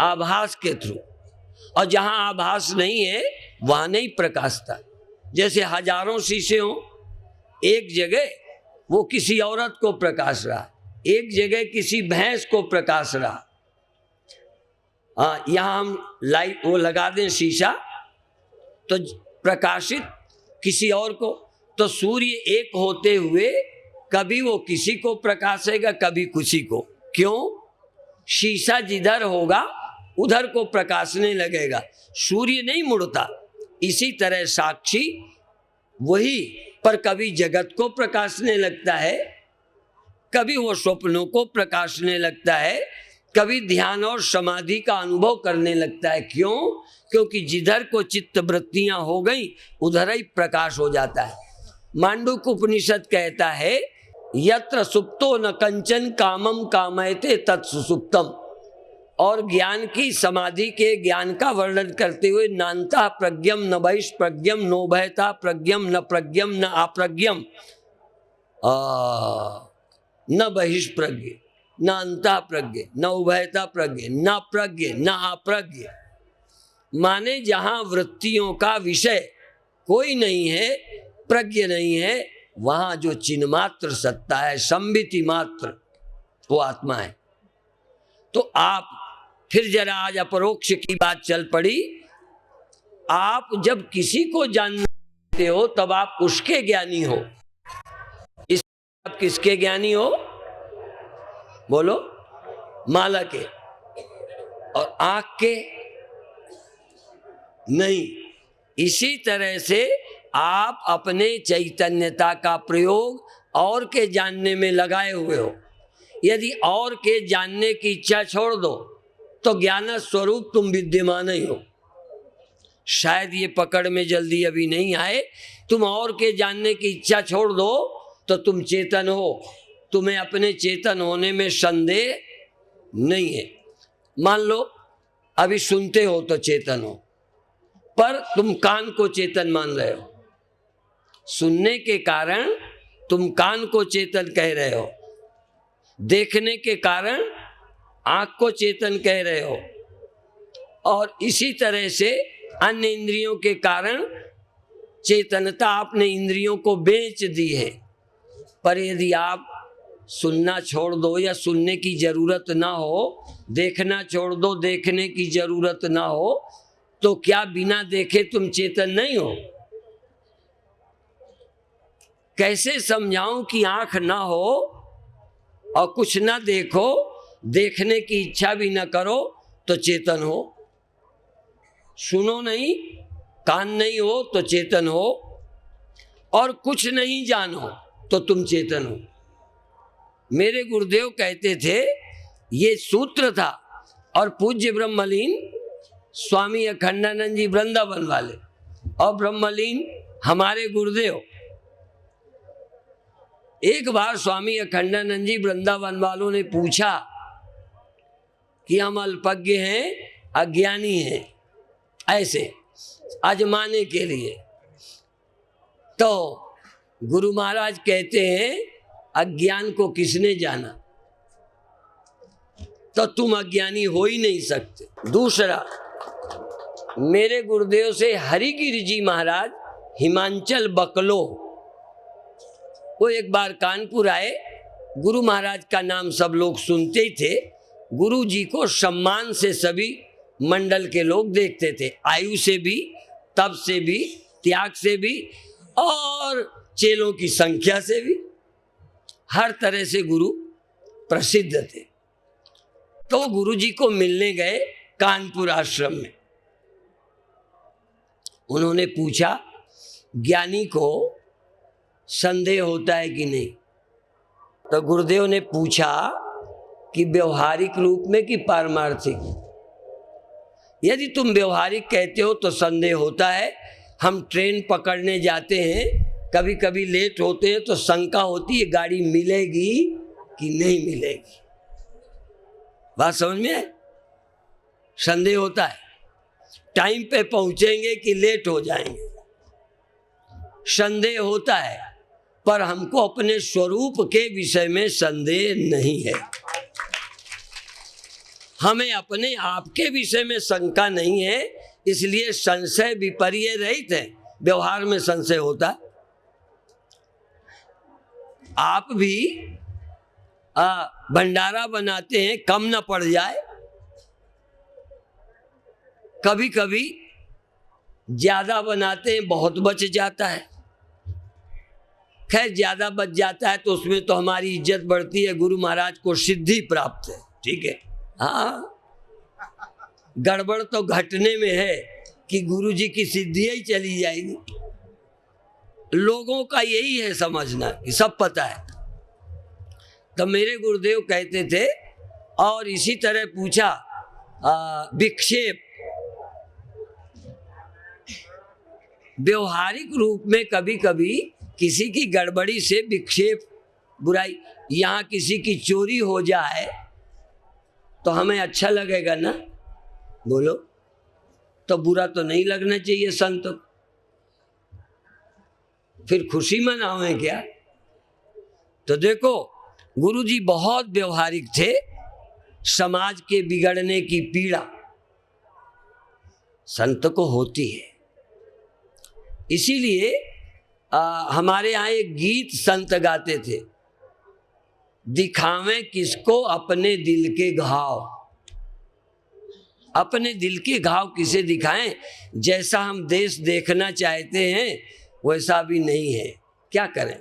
आभास के थ्रू। और जहां आभास नहीं है वहां नहीं प्रकाशता। जैसे हजारों शीशे हों, एक जगह वो किसी औरत को प्रकाश रहा, एक जगह किसी भैंस को प्रकाश रहा। यहाँ हम लाइट वो लगा दें शीशा तो प्रकाशित किसी और को। तो सूर्य एक होते हुए कभी वो किसी को प्रकाशेगा, कभी किसी को। क्यों? शीशा जिधर होगा उधर को प्रकाशने लगेगा, सूर्य नहीं मुड़ता। इसी तरह साक्षी वही, पर कभी जगत को प्रकाशने लगता है, कभी वो स्वप्नों को प्रकाशने लगता है, कभी ध्यान और समाधि का अनुभव करने लगता है। क्यों? क्योंकि जिधर को चित्त वृत्तियां हो गई उधर ही प्रकाश हो जाता है। मांडूक्य उपनिषद कहता है, यत्र सुप्तो न कंचन कामम कामयते तत्सुसुप्तम। और ज्ञान की, समाधि के ज्ञान का वर्णन करते हुए, नान्ता प्रज्ञम न बहिष्प्रज्ञम नोभयता प्रज्ञम न प्रज्ञम न अप्रज्ञम, न बहिष्प्रज्ञ न अंतः प्रज्ञ न उभयता प्रज्ञ न प्रज्ञ न अप्रज्ञ। माने जहां वृत्तियों का विषय कोई नहीं है, प्रज्ञ नहीं है, वहां जो चिन्ह मात्र सत्ता है, संबिति मात्र, वो आत्मा है। तो आप फिर जरा आज अपरोक्ष की बात चल पड़ी। आप जब किसी को जानते हो तब आप उसके ज्ञानी हो। इस आप किसके ज्ञानी हो? बोलो। माला के। और आंख के नहीं। इसी तरह से आप अपने चैतन्यता का प्रयोग और के जानने में लगाए हुए हो। यदि और के जानने की इच्छा छोड़ दो तो ज्ञान स्वरूप तुम विद्यमान ही हो। शायद ये पकड़ में जल्दी अभी नहीं आए। तुम और के जानने की इच्छा छोड़ दो तो तुम चेतन हो, तुम्हें अपने चेतन होने में संदेह नहीं है। मान लो अभी सुनते हो तो चेतन हो, पर तुम कान को चेतन मान रहे हो। सुनने के कारण तुम कान को चेतन कह रहे हो, देखने के कारण आंख को चेतन कह रहे हो, और इसी तरह से अन्य इंद्रियों के कारण चेतनता आपने इंद्रियों को बेच दी है। पर यदि आप सुनना छोड़ दो या सुनने की जरूरत ना हो, देखना छोड़ दो, देखने की जरूरत ना हो, तो क्या बिना देखे तुम चेतन नहीं हो? कैसे समझाऊं कि आंख ना हो और कुछ ना देखो, देखने की इच्छा भी ना करो तो चेतन हो? सुनो नहीं, कान नहीं हो तो चेतन हो, और कुछ नहीं जानो तो तुम चेतन हो। मेरे गुरुदेव कहते थे, ये सूत्र था, और पूज्य ब्रह्मलीन स्वामी अखंडानंद जी वृंदावन वाले और ब्रह्मलीन हमारे गुरुदेव। एक बार स्वामी अखंडानंद जी वृंदावन वालों ने पूछा कि हम अल्पज्ञ हैं, अज्ञानी हैं, ऐसे आजमाने के लिए। तो गुरु महाराज कहते हैं, अज्ञान को किसने जाना? तो तुम अज्ञानी हो ही नहीं सकते। दूसरा, मेरे गुरुदेव से हरिगिरि जी महाराज हिमाचल बकलो, वो एक बार कानपुर आए। गुरु महाराज का नाम सब लोग सुनते ही थे। गुरु जी को सम्मान से सभी मंडल के लोग देखते थे, आयु से भी, तप से भी, त्याग से भी, और चेलों की संख्या से भी। हर तरह से गुरु प्रसिद्ध थे। तो गुरु जी को मिलने गए कानपुर आश्रम में। उन्होंने पूछा, ज्ञानी को संदेह होता है कि नहीं? तो गुरुदेव ने पूछा कि व्यवहारिक रूप में कि पारमार्थिक? यदि तुम व्यवहारिक कहते हो तो संदेह होता है। हम ट्रेन पकड़ने जाते हैं, कभी कभी लेट होते हैं तो शंका होती है गाड़ी मिलेगी कि नहीं मिलेगी। बात समझ में है? संदेह होता है, टाइम पे पहुंचेंगे कि लेट हो जाएंगे, संदेह होता है। पर हमको अपने स्वरूप के विषय में संदेह नहीं है। हमें अपने आप के विषय में शंका नहीं है, इसलिए संशय विपर्य रहित है। व्यवहार में संशय होता है। आप भी भंडारा बनाते हैं, कम ना पड़ जाए। कभी कभी ज्यादा बनाते हैं, बहुत बच जाता है। खैर, ज्यादा बच जाता है तो उसमें तो हमारी इज्जत बढ़ती है, गुरु महाराज को सिद्धि प्राप्त है, ठीक है। हाँ, गड़बड़ तो घटने में है कि गुरु जी की सिद्धि ही चली जाएगी। लोगों का यही है समझना कि सब पता है। तो मेरे गुरुदेव कहते थे, और इसी तरह पूछा, विक्षेप, व्यवहारिक रूप में कभी कभी किसी की गड़बड़ी से विक्षेप, बुराई, यहाँ किसी की चोरी हो जाए तो हमें अच्छा लगेगा ना? बोलो, तो बुरा तो नहीं लगना चाहिए संत को। फिर खुशी मनाओगे क्या? तो देखो, गुरुजी बहुत व्यवहारिक थे। समाज के बिगड़ने की पीड़ा संत को होती है। इसीलिए हमारे यहाँ एक गीत संत गाते थे, दिखावें किसको अपने दिल के घाव। अपने दिल के घाव किसे दिखाएं? जैसा हम देश देखना चाहते हैं वैसा भी नहीं है, क्या करें?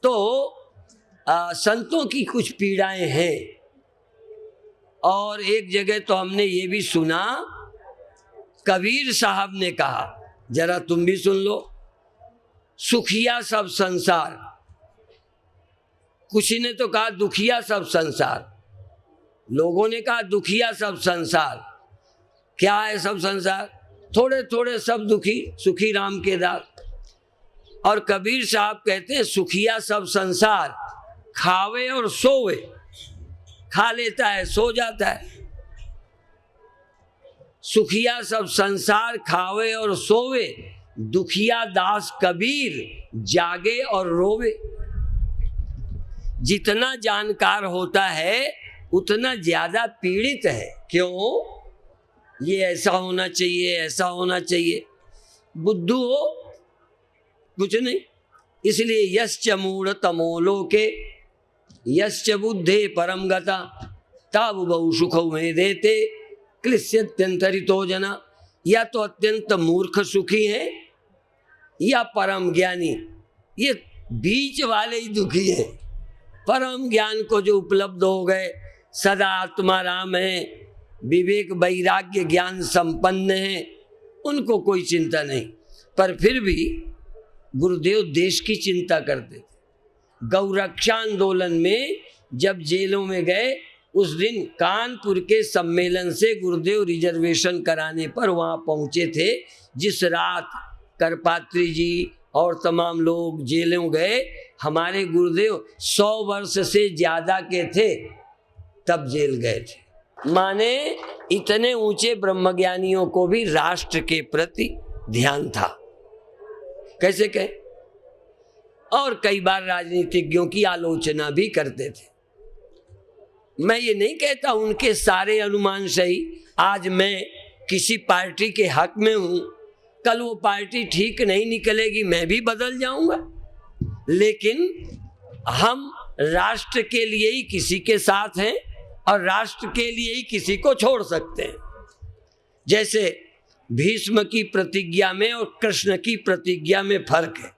तो संतों की कुछ पीड़ाएं हैं। और एक जगह तो हमने ये भी सुना, कबीर साहब ने कहा, जरा तुम भी सुन लो, सुखिया सब संसार, कुछ ने तो कहा दुखिया सब संसार, लोगों ने कहा दुखिया सब संसार। क्या है सब संसार? थोड़े थोड़े सब दुखी, सुखी राम के दास। और कबीर साहब कहते हैं, सुखिया सब संसार, खावे और सोवे, खा लेता है सो जाता है। सुखिया सब संसार खावे और सोवे, दुखिया दास कबीर जागे और रोवे। जितना जानकार होता है उतना ज्यादा पीड़ित है। क्यों? ये ऐसा होना चाहिए, ऐसा होना चाहिए। बुद्धू हो कुछ नहीं, इसलिए यश्च मूढ़ तमोलोके यश्च बुद्धे परम गता ताव बहु सुख में देते क्लिश्यत्यंतरितो जना। या तो अत्यंत मूर्ख सुखी है या परम ज्ञानी, ये बीच वाले ही दुखी है। परम ज्ञान को जो उपलब्ध हो गए, सदा आत्माराम है, विवेक वैराग्य ज्ञान संपन्न है, उनको कोई चिंता नहीं। पर फिर भी गुरुदेव देश की चिंता करते थे। गौरक्षा आंदोलन में जब जेलों में गए, उस दिन कानपुर के सम्मेलन से गुरुदेव रिजर्वेशन कराने पर वहाँ पहुँचे थे। जिस रात करपात्री जी और तमाम लोग जेलों गए, हमारे गुरुदेव 100 वर्ष से ज़्यादा के थे तब जेल गए थे। माने इतने ऊंचे ब्रह्मज्ञानियों को भी राष्ट्र के प्रति ध्यान था। कैसे कहे? और कई बार राजनीतिज्ञों की आलोचना भी करते थे। मैं ये नहीं कहता उनके सारे अनुमान सही। आज मैं किसी पार्टी के हक में हूं, कल वो पार्टी ठीक नहीं निकलेगी, मैं भी बदल जाऊंगा। लेकिन हम राष्ट्र के लिए ही किसी के साथ हैं और राष्ट्र के लिए ही किसी को छोड़ सकते हैं। जैसे भीष्म की प्रतिज्ञा में और कृष्ण की प्रतिज्ञा में फर्क है।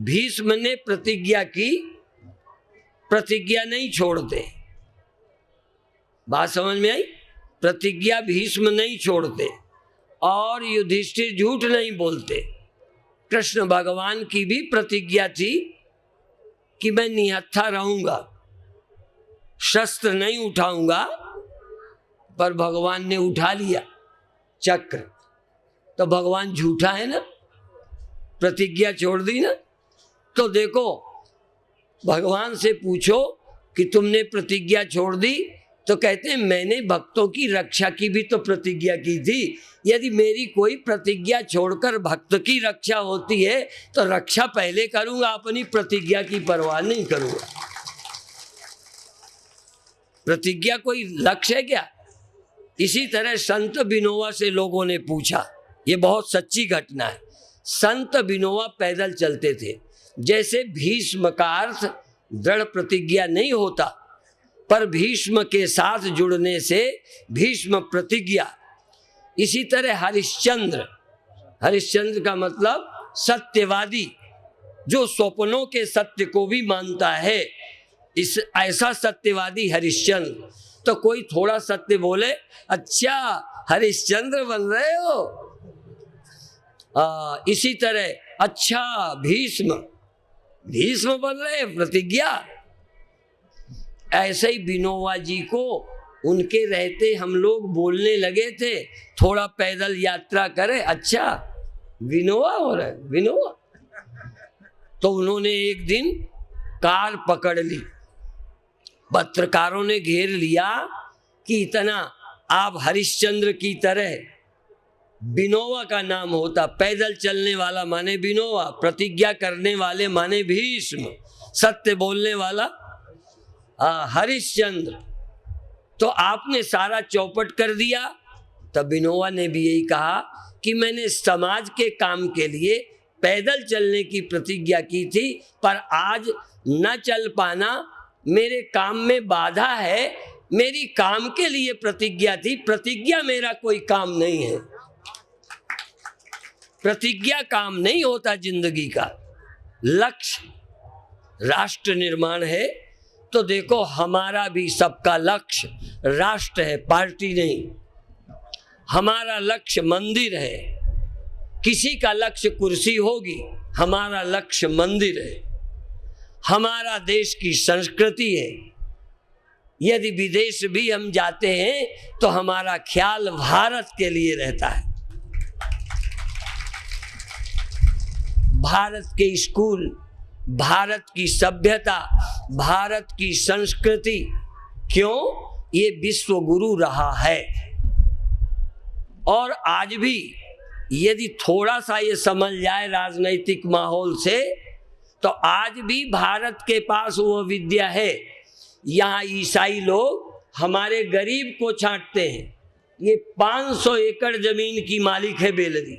भीष्म ने प्रतिज्ञा की, प्रतिज्ञा नहीं छोड़ते। बात समझ में आई? प्रतिज्ञा भीष्म नहीं छोड़ते और युधिष्ठिर झूठ नहीं बोलते। कृष्ण भगवान की भी प्रतिज्ञा थी कि मैं निहत्था रहूंगा, शस्त्र नहीं उठाऊंगा, पर भगवान ने उठा लिया चक्र। तो भगवान झूठा है ना? प्रतिज्ञा छोड़ दी ना? तो देखो, भगवान से पूछो कि तुमने प्रतिज्ञा छोड़ दी, तो कहते हैं मैंने भक्तों की रक्षा की भी तो प्रतिज्ञा की थी। यदि मेरी कोई प्रतिज्ञा छोड़कर भक्त की रक्षा होती है तो रक्षा पहले करूंगा, अपनी प्रतिज्ञा की परवाह नहीं करूंगा। प्रतिज्ञा कोई लक्ष्य है क्या? इसी तरह संत बिनोवा से लोगों ने पूछा, ये बहुत सच्ची घटना है। संत बिनोवा पैदल चलते थे। जैसे भीष्म का अर्थ दृढ़ प्रतिज्ञा नहीं होता, पर भीष्म के साथ जुड़ने से भीष्म प्रतिज्ञा। इसी तरह हरिश्चंद्र, हरिश्चंद्र का मतलब सत्यवादी, जो स्वप्नों के सत्य को भी मानता है, इस ऐसा सत्यवादी हरिश्चंद्र। तो कोई थोड़ा सत्य बोले, अच्छा हरिश्चंद्र बन रहे हो। इसी तरह अच्छा भीष्म, भीष्म बन रहे, प्रतिज्ञा। ऐसे ही बिनोवा जी को उनके रहते हम लोग बोलने लगे थे, थोड़ा पैदल यात्रा करे, अच्छा विनोवा हो रहा है, विनोवा। तो उन्होंने एक दिन कार पकड़ ली, पत्रकारों ने घेर लिया कि इतना आप हरिश्चंद्र की तरह बिनोवा का नाम होता। पैदल चलने वाला माने बिनोवा, प्रतिज्ञा करने वाले माने भीष्म, सत्य बोलने वाला हरिश्चंद्र। तो आपने सारा चौपट कर दिया। तब बिनोवा ने भी यही कहा कि मैंने समाज के काम के लिए पैदल चलने की प्रतिज्ञा की थी, पर आज न चल पाना मेरे काम में बाधा है। मेरी काम के लिए प्रतिज्ञा थी, प्रतिज्ञा मेरा कोई काम नहीं है। प्रतिज्ञा काम नहीं होता जिंदगी का। लक्ष्य राष्ट्र निर्माण है। तो देखो, हमारा भी सबका लक्ष्य राष्ट्र है, पार्टी नहीं। हमारा लक्ष्य मंदिर है। किसी का लक्ष्य कुर्सी होगी, हमारा लक्ष्य मंदिर है। हमारा देश की संस्कृति है। यदि विदेश भी हम जाते हैं तो हमारा ख्याल भारत के लिए रहता है। भारत के स्कूल, भारत की सभ्यता, भारत की संस्कृति, क्यों? ये विश्व गुरु रहा है। और आज भी यदि थोड़ा सा ये समझ जाए राजनीतिक माहौल से, तो आज भी भारत के पास वो विद्या है। यहाँ ईसाई लोग हमारे गरीब को छांटते हैं। ये 500 एकड़ जमीन की मालिक है बेलरी,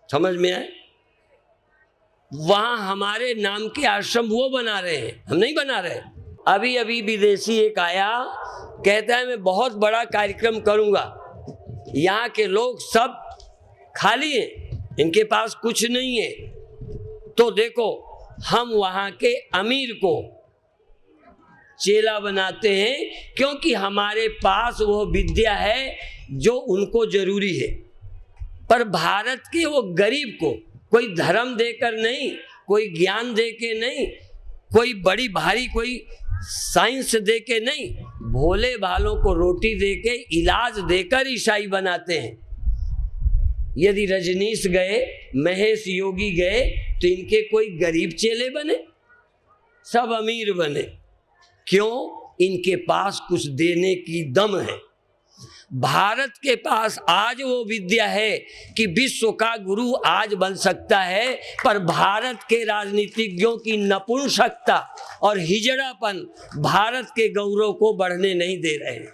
समझ में आए? वहां हमारे नाम के आश्रम वो बना रहे हैं, हम नहीं बना रहे। अभी अभी विदेशी एक आया, कहता है मैं बहुत बड़ा कार्यक्रम करूंगा, यहाँ के लोग सब खाली हैं, इनके पास कुछ नहीं है, तो देखो हम वहाँ के अमीर को चेला बनाते हैं, क्योंकि हमारे पास वो विद्या है जो उनको जरूरी है। पर भारत के वो गरीब को कोई धर्म देकर नहीं, कोई ज्ञान देके नहीं, कोई बड़ी भारी कोई साइंस देके नहीं, भोले भालों को रोटी देके इलाज देकर ईसाई बनाते हैं। यदि रजनीश गए, महेश योगी गए, तो इनके कोई गरीब चेले बने? सब अमीर बने। क्यों? इनके पास कुछ देने की दम है। भारत के पास आज वो विद्या है कि विश्व का गुरु आज बन सकता है, पर भारत के राजनीतिज्ञों की नपुंसकता और हिजड़ापन भारत के गौरव को बढ़ने नहीं दे रहे हैं।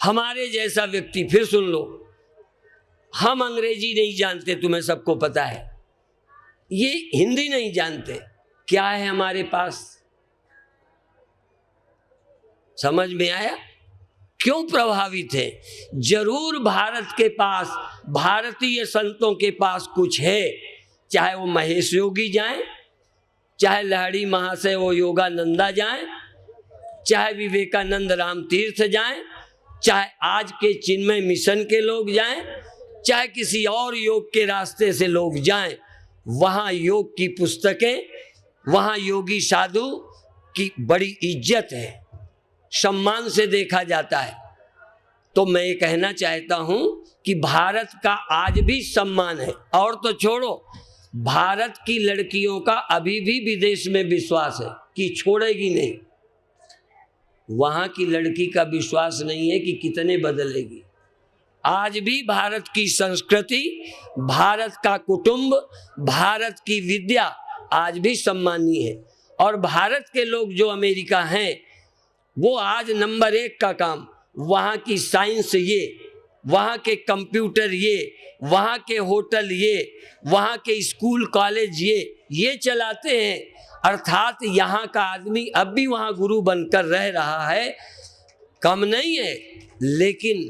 हमारे जैसा व्यक्ति, फिर सुन लो, हम अंग्रेजी नहीं जानते, तुम्हें सबको पता है, ये हिंदी नहीं जानते, क्या है हमारे पास? समझ में आया? क्यों प्रभावित है? जरूर भारत के पास, भारतीय संतों के पास कुछ है, चाहे वो महेश योगी जाएं, चाहे लहड़ी महाशय वो योगानंदा जाएं, चाहे विवेकानंद राम तीर्थ जाएं, चाहे आज के चिन्मय मिशन के लोग जाएं, चाहे किसी और योग के रास्ते से लोग जाएं, वहाँ योग की पुस्तकें, वहाँ योगी साधु की बड़ी इज्जत है, सम्मान से देखा जाता है। तो मैं ये कहना चाहता हूँ कि भारत का आज भी सम्मान है। और तो छोड़ो, भारत की लड़कियों का अभी भी विदेश में विश्वास है कि छोड़ेगी नहीं। वहाँ की लड़की का विश्वास नहीं है कि कितने बदलेगी। आज भी भारत की संस्कृति, भारत का कुटुंब, भारत की विद्या आज भी सम्मानीय है। और भारत के लोग जो अमेरिका हैं, वो आज नंबर 1 का काम, वहाँ की साइंस ये, वहाँ के कंप्यूटर ये, वहाँ के होटल ये, वहाँ के स्कूल कॉलेज ये चलाते हैं। अर्थात यहाँ का आदमी अब भी वहाँ गुरु बनकर रह रहा है, कम नहीं है। लेकिन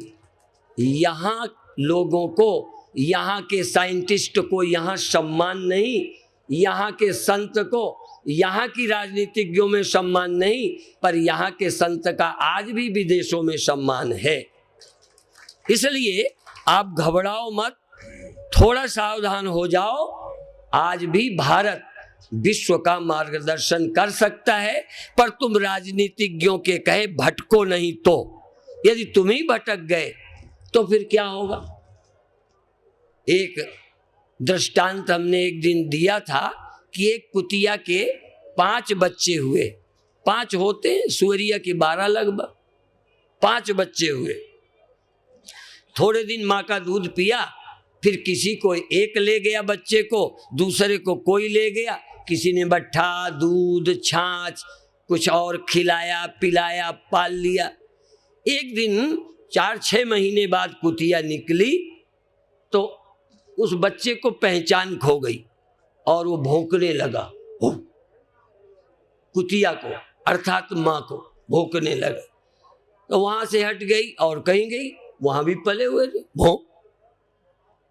यहाँ लोगों को, यहाँ के साइंटिस्ट को यहाँ सम्मान नहीं, यहाँ के संत को, यहाँ की राजनीतिज्ञों में सम्मान नहीं, पर यहाँ के संत का आज भी विदेशों में सम्मान है। इसलिए आप घबराओ मत, थोड़ा सावधान हो जाओ। आज भी भारत विश्व का मार्गदर्शन कर सकता है, पर तुम राजनीतिज्ञों के कहे भटको नहीं। तो यदि तुम ही भटक गए तो फिर क्या होगा? एक दृष्टांत हमने एक दिन दिया था कि एक कुतिया के 5 बच्चे हुए। 5 होते हैं, सूरिया के 12 लगभग। 5 बच्चे हुए। थोड़े दिन माँ का दूध पिया, फिर किसी को एक ले गया बच्चे को, दूसरे को कोई ले गया, किसी ने मट्ठा, दूध, छाछ, कुछ और खिलाया पिलाया, पाल लिया। एक दिन 4-6 महीने बाद कुतिया निकली तो उस बच्चे को पहचान खो गई और वो भौंकने लगा। कुतिया को, अर्थात माँ को भौंकने लगा। तो वहां से हट गई और कहीं गई, वहां भी पले हुए थे भौंक।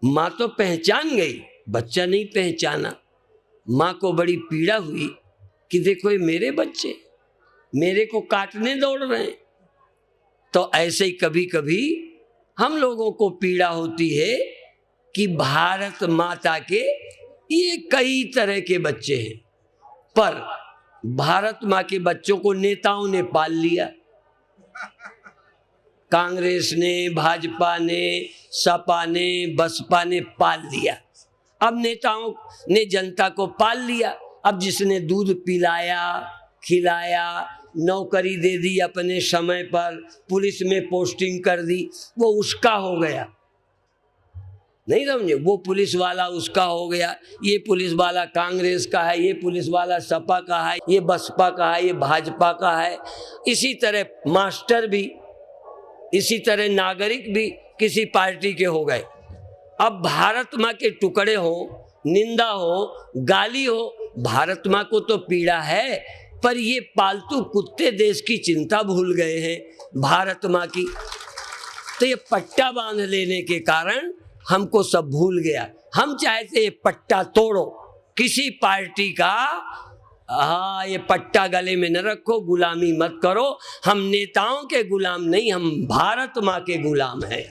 माँ तो पहचान गई, बच्चा नहीं पहचाना। माँ को बड़ी पीड़ा हुई कि देखो ये मेरे बच्चे मेरे को काटने दौड़ रहे हैं। तो ऐसे ही कभी कभी हम लोगों को पीड़ा होती है कि भारत माता के ये कई तरह के बच्चे हैं, पर भारत माँ के बच्चों को नेताओं ने पाल लिया। कांग्रेस ने, भाजपा ने, सपा ने, बसपा ने पाल लिया। अब नेताओं ने जनता को पाल लिया। अब जिसने दूध पिलाया, खिलाया, नौकरी दे दी अपने समय पर, पुलिस में पोस्टिंग कर दी, वो उसका हो गया। नहीं समझे? वो पुलिस वाला उसका हो गया, ये पुलिस वाला कांग्रेस का है, ये पुलिस वाला सपा का है, ये बसपा का है, ये भाजपा का है। इसी तरह मास्टर भी, इसी तरह नागरिक भी किसी पार्टी के हो गए। अब भारत माँ के टुकड़े हो, निंदा हो, गाली हो, भारत माँ को तो पीड़ा है, पर ये पालतू कुत्ते देश की चिंता भूल गए हैं भारत माँ की। तो ये पट्टा बांध लेने के कारण हमको सब भूल गया। हम चाहते ये पट्टा तोड़ो, किसी पार्टी का हाँ ये पट्टा गले में न रखो, गुलामी मत करो। हम नेताओं के गुलाम नहीं, हम भारत माँ के गुलाम हैं।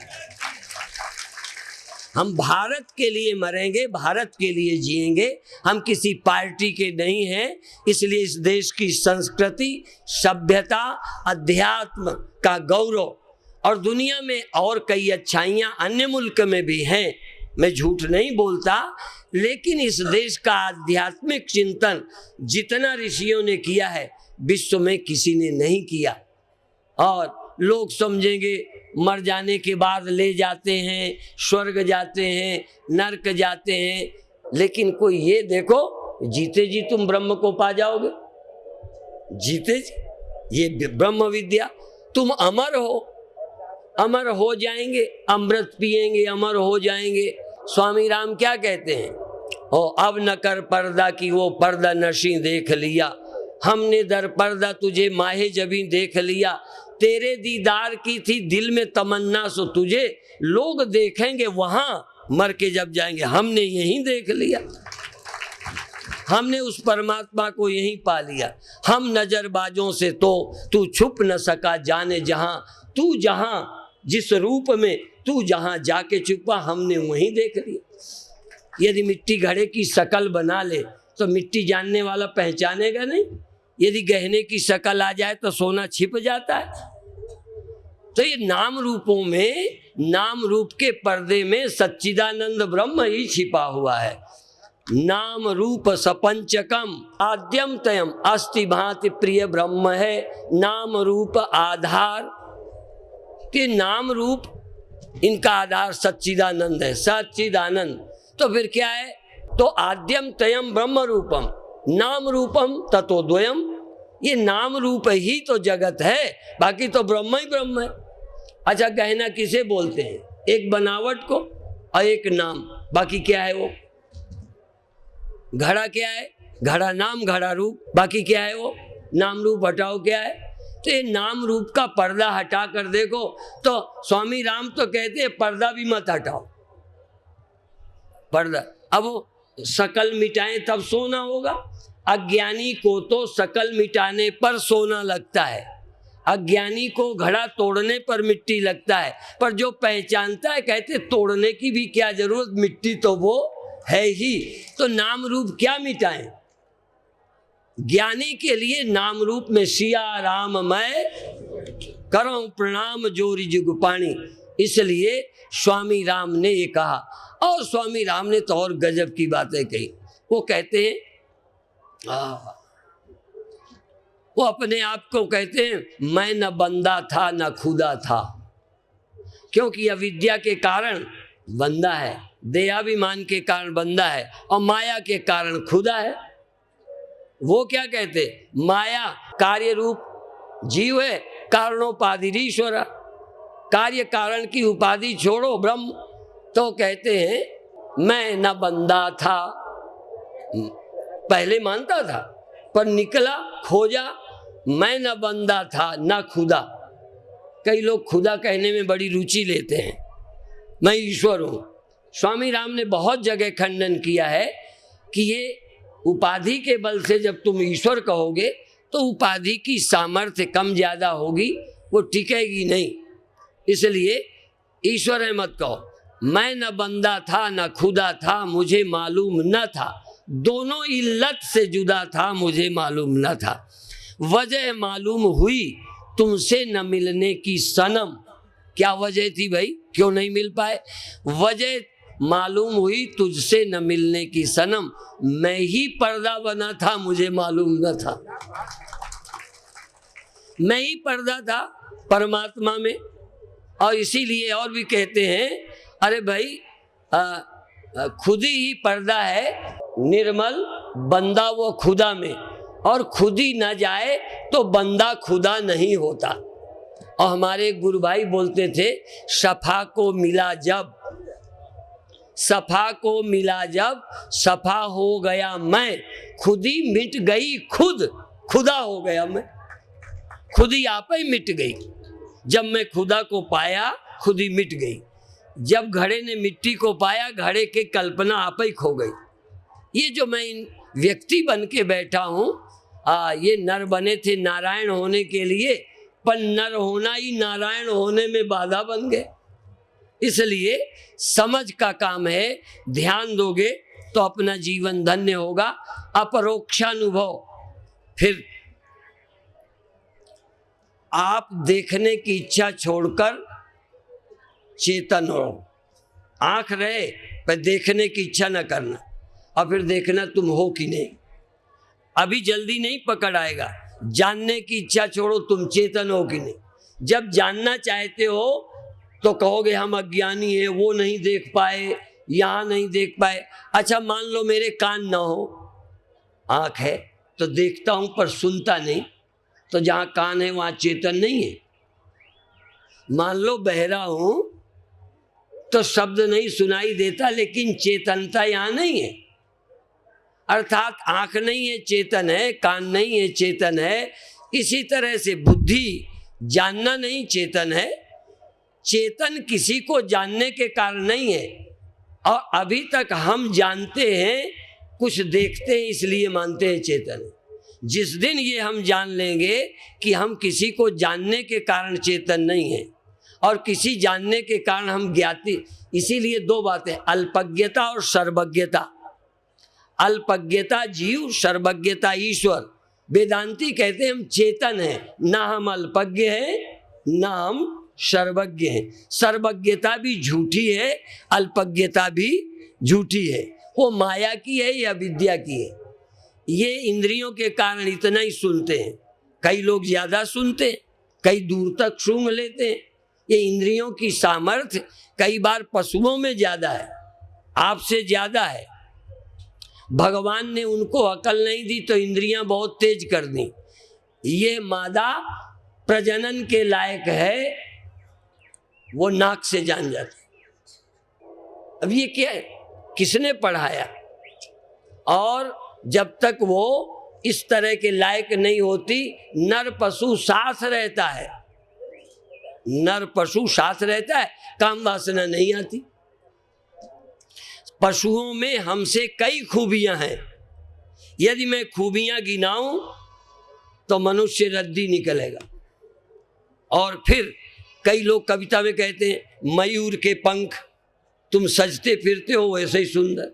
हम भारत के लिए मरेंगे, भारत के लिए जिएंगे, हम किसी पार्टी के नहीं हैं। इसलिए इस देश की संस्कृति, सभ्यता, अध्यात्म का गौरव और दुनिया में और कई अच्छाइयाँ अन्य मुल्क में भी हैं, मैं झूठ नहीं बोलता, लेकिन इस देश का आध्यात्मिक चिंतन जितना ऋषियों ने किया है विश्व में किसी ने नहीं किया। और लोग समझेंगे मर जाने के बाद ले जाते हैं, स्वर्ग जाते हैं, नरक जाते हैं, लेकिन कोई ये देखो जीते जी तुम ब्रह्म को पा जाओगे, जीते जी ये ब्रह्म विद्या, तुम अमर हो, अमर हो जाएंगे, अमृत पिएंगे, अमर हो जाएंगे। स्वामी राम क्या कहते हैं, ओ अब न कर पर्दा की वो पर्दा नशी देख लिया, हमने दर पर्दा तुझे माहे जबी देख लिया, तेरे दीदार की थी दिल में तमन्ना सो तुझे लोग देखेंगे वहां मर के जब जाएंगे, हमने यहीं देख लिया, हमने उस परमात्मा को यहीं पा लिया। हम नजरबाजों से तो तू छुप न सका, जाने जहां तू, जहां जिस रूप में तू जहां जाके छुपा, हमने वहीं देख लिया। यदि मिट्टी घड़े की शकल बना ले तो मिट्टी जानने वाला पहचानेगा नहीं, यदि गहने की शकल आ जाए तो सोना छिप जाता है। तो ये नाम रूपों में, नाम रूप के पर्दे में सच्चिदानंद ब्रह्म ही छिपा हुआ है। नाम रूप सपंचकम आद्यम तयम अस्ति भांति प्रिय ब्रह्म है, नाम रूप आधार के, नाम रूप इनका आधार सच्चिदानंद है, सच्चिदानंद। तो फिर क्या है, तो आद्यम तयम ब्रह्म रूपम नाम रूपम ततो द्वयम, ये नाम रूप ही तो जगत है, बाकी तो ब्रह्म ही ब्रह्म है। अच्छा गहना किसे बोलते हैं, एक बनावट को और एक नाम, बाकी क्या है वो, घड़ा क्या है, घड़ा नाम, घड़ा रूप, बाकी क्या है वो नाम रूप, हटाओ क्या है। तो ये नाम रूप का पर्दा हटा कर देखो, तो स्वामी राम तो कहते हैं पर्दा भी मत हटाओ, पर्दा, अब वो शकल मिटाएं तब सोना होगा। अज्ञानी को तो शकल मिटाने पर सोना लगता है, अज्ञानी को घड़ा तोड़ने पर मिट्टी लगता है, पर जो पहचानता है कहते तोड़ने की भी क्या जरूरत, मिट्टी तो वो है ही। तो नाम रूप क्या मिटाएं, ज्ञानी के लिए नाम रूप में सिया राम मैं करूं प्रणाम जोरी जुग पानी, इसलिए स्वामी राम ने ये कहा। और स्वामी राम ने तो और गजब की बातें कही, वो कहते हैं वो अपने आप को कहते हैं मैं न बंदा था न खुदा था, क्योंकि अविद्या के कारण बंदा है, देहाभिमान के कारण बंदा है और माया के कारण खुदा है। वो क्या कहते, माया कार्य रूप जीव है, कारणोपाधि ईश्वर, कार्य कारण की उपाधि छोड़ो ब्रह्म। तो कहते हैं मैं न बंदा था, पहले मानता था पर निकला खोजा, मैं न बंदा था न खुदा। कई लोग खुदा कहने में बड़ी रुचि लेते हैं, मैं ईश्वर हूँ। स्वामी राम ने बहुत जगह खंडन किया है कि ये उपाधि के बल से जब तुम ईश्वर कहोगे तो उपाधि की सामर्थ्य कम ज़्यादा होगी, वो टिकेगी नहीं, इसलिए ईश्वर है मत कहो। मैं न बंदा था न खुदा था, मुझे मालूम न था, दोनों इल्लत से जुदा था, मुझे मालूम न था। वजह मालूम हुई तुमसे न मिलने की सनम, क्या वजह थी भाई, क्यों नहीं मिल पाए? वजह मालूम हुई तुझसे न मिलने की सनम, मैं ही पर्दा बना था, मुझे मालूम न था। मैं ही पर्दा था परमात्मा में। और इसीलिए और भी कहते हैं अरे भाई खुद ही पर्दा है, निर्मल बंदा वो खुदा में, और खुद ही न जाए तो बंदा खुदा नहीं होता। और हमारे गुरु भाई बोलते थे सफा को मिला जब सफा को मिला जब, सफा हो गया मैं, खुद ही मिट गई खुद, खुदा हो गया मैं, खुद ही आप ही मिट गई। जब मैं खुदा को पाया खुद ही मिट गई। जब घड़े ने मिट्टी को पाया, घड़े की कल्पना आप ही खो गई। ये जो मैं व्यक्ति बन के बैठा हूँ, ये नर बने थे नारायण होने के लिए, पर नर होना ही नारायण होने में बाधा बन गए। इसलिए समझ का काम है, ध्यान दोगे तो अपना जीवन धन्य होगा। अपरोक्षानुभव, फिर आप देखने की इच्छा छोड़कर चेतन हो। आंख रहे पर देखने की इच्छा न करना, और फिर देखना तुम हो कि नहीं। अभी जल्दी नहीं पकड़ आएगा। जानने की इच्छा छोड़ो, तुम चेतन हो कि नहीं। जब जानना चाहते हो तो कहोगे हम अज्ञानी हैं, वो नहीं देख पाए, यहाँ नहीं देख पाए। अच्छा मान लो मेरे कान ना हो, आंख है तो देखता हूं पर सुनता नहीं, तो जहाँ कान है वहाँ चेतन नहीं है। मान लो बहरा हूं तो शब्द नहीं सुनाई देता, लेकिन चेतनता यहाँ नहीं है। अर्थात आंख नहीं है चेतन है, कान नहीं है चेतन है। इसी तरह से बुद्धि जानना नहीं चेतन है। चेतन किसी को जानने के कारण नहीं है, और अभी तक हम जानते हैं, कुछ देखते हैं इसलिए मानते हैं चेतन है। जिस दिन ये हम जान लेंगे कि हम किसी को जानने के कारण चेतन नहीं है, और किसी जानने के कारण हम ज्ञाति, इसीलिए दो बातें, अल्पज्ञता और सर्वज्ञता। अल्पज्ञता जीव, सर्वज्ञता ईश्वर। वेदांती कहते हैं हम चेतन हैं, ना हम अल्पज्ञ हैं ना हम सर्वज्ञ हैं। सर्वज्ञता भी झूठी है, अल्पज्ञता भी झूठी है। वो माया की है या विद्या की है। ये इंद्रियों के कारण इतना ही सुनते हैं। कई लोग ज्यादा सुनते हैं, कई दूर तक सूंघ लेते हैं। ये इंद्रियों की सामर्थ्य कई बार पशुओं में ज्यादा है, आपसे ज्यादा है। भगवान ने उनको अकल नहीं दी तो इंद्रियां बहुत तेज कर दी। ये मादा प्रजनन के लायक है, वो नाक से जान जाती। अब ये क्या है, किसने पढ़ाया? और जब तक वो इस तरह के लायक नहीं होती, नर पशु साथ रहता है, नर पशु साथ रहता है, काम वासना नहीं आती। पशुओं में हमसे कई खूबियां हैं। यदि मैं खूबियां गिनाऊं तो मनुष्य रद्दी निकलेगा। और फिर कई लोग कविता में कहते हैं, मयूर के पंख तुम सजते फिरते हो वैसे ही सुंदर,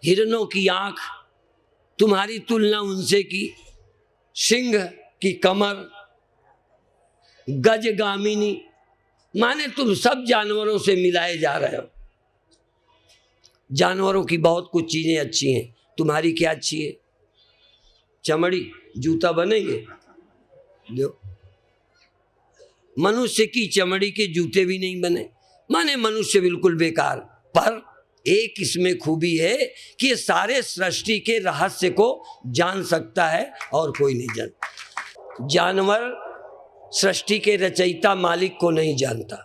हिरणों की आंख तुम्हारी तुलना उनसे की, सिंह की कमर, गजगामिनी, माने तुम सब जानवरों से मिलाए जा रहे हो। जानवरों की बहुत कुछ चीजें अच्छी हैं, तुम्हारी क्या अच्छी है? चमड़ी, जूता बनेंगे दो। मनुष्य की चमड़ी के जूते भी नहीं बने, माने मनुष्य बिल्कुल बेकार। पर एक इसमें खूबी है कि ये सारे सृष्टि के रहस्य को जान सकता है और कोई नहीं जानता। जानवर सृष्टि के रचयिता मालिक को नहीं जानता,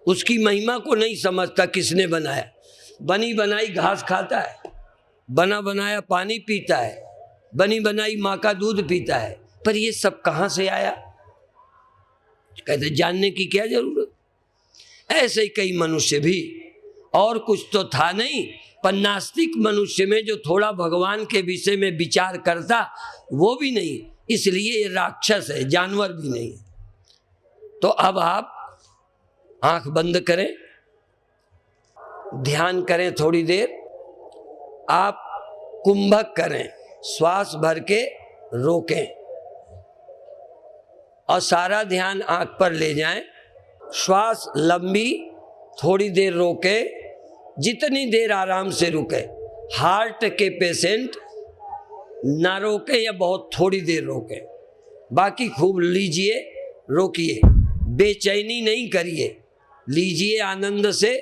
उसकी महिमा को नहीं समझता। किसने बनाया? बनी बनाई घास खाता है, बना बनाया पानी पीता है, बनी बनाई माँ का दूध पीता है। पर ये सब कहाँ से आया? कहते जानने की क्या जरूरत। ऐसे ही कई मनुष्य भी, और कुछ तो था नहीं, पर नास्तिक मनुष्य में जो थोड़ा भगवान के विषय में विचार करता वो भी नहीं, इसलिए ये राक्षस है, जानवर भी नहीं। तो अब आप आंख बंद करें, ध्यान करें थोड़ी देर। आप कुंभक करें, श्वास भर के रोकें और सारा ध्यान आंख पर ले जाएं। श्वास लंबी, थोड़ी देर रोके, जितनी देर आराम से रुके। हार्ट के पेशेंट ना रोके या बहुत थोड़ी देर रोके, बाकी खूब लीजिए, रोकिए, बेचैनी नहीं करिए, लीजिए आनंद से।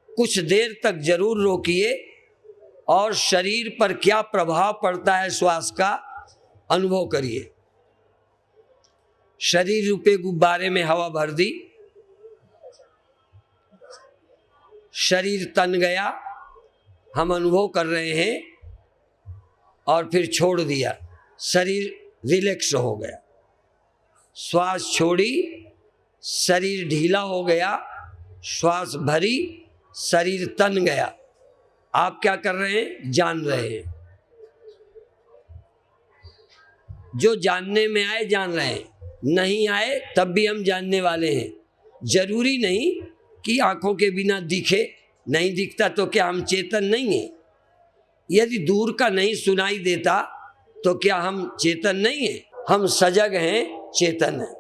कुछ देर तक जरूर रोकिए और शरीर पर क्या प्रभाव पड़ता है श्वास का अनुभव करिए। शरीर रूपे गुब्बारे में हवा भर दी, शरीर तन गया, हम अनुभव कर रहे हैं, और फिर छोड़ दिया, शरीर रिलैक्स हो गया। श्वास छोड़ी, शरीर ढीला हो गया, श्वास भरी, शरीर तन गया। आप क्या कर रहे हैं? जान रहे हैं। जो जानने में आए जान रहे हैं, नहीं आए तब भी हम जानने वाले हैं। जरूरी नहीं कि आंखों के बिना दिखे, नहीं दिखता तो क्या हम चेतन नहीं हैं? यदि दूर का नहीं सुनाई देता तो क्या हम चेतन नहीं हैं? हम सजग हैं, चेतन हैं।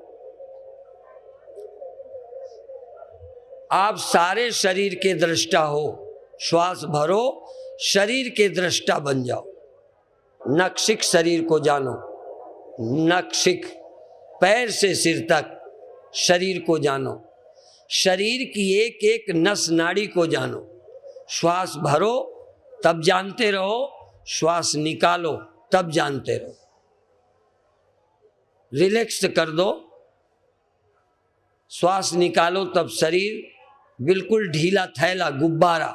आप सारे शरीर के दृष्टा हो, श्वास भरो, शरीर के दृष्टा बन जाओ। नखशिख शरीर को जानो, नखशिख पैर से सिर तक शरीर को जानो, शरीर की एक एक नस नाड़ी को जानो। श्वास भरो तब जानते रहो, श्वास निकालो तब जानते रहो। रिलैक्स कर दो, श्वास निकालो तब शरीर बिल्कुल ढीला थैला गुब्बारा,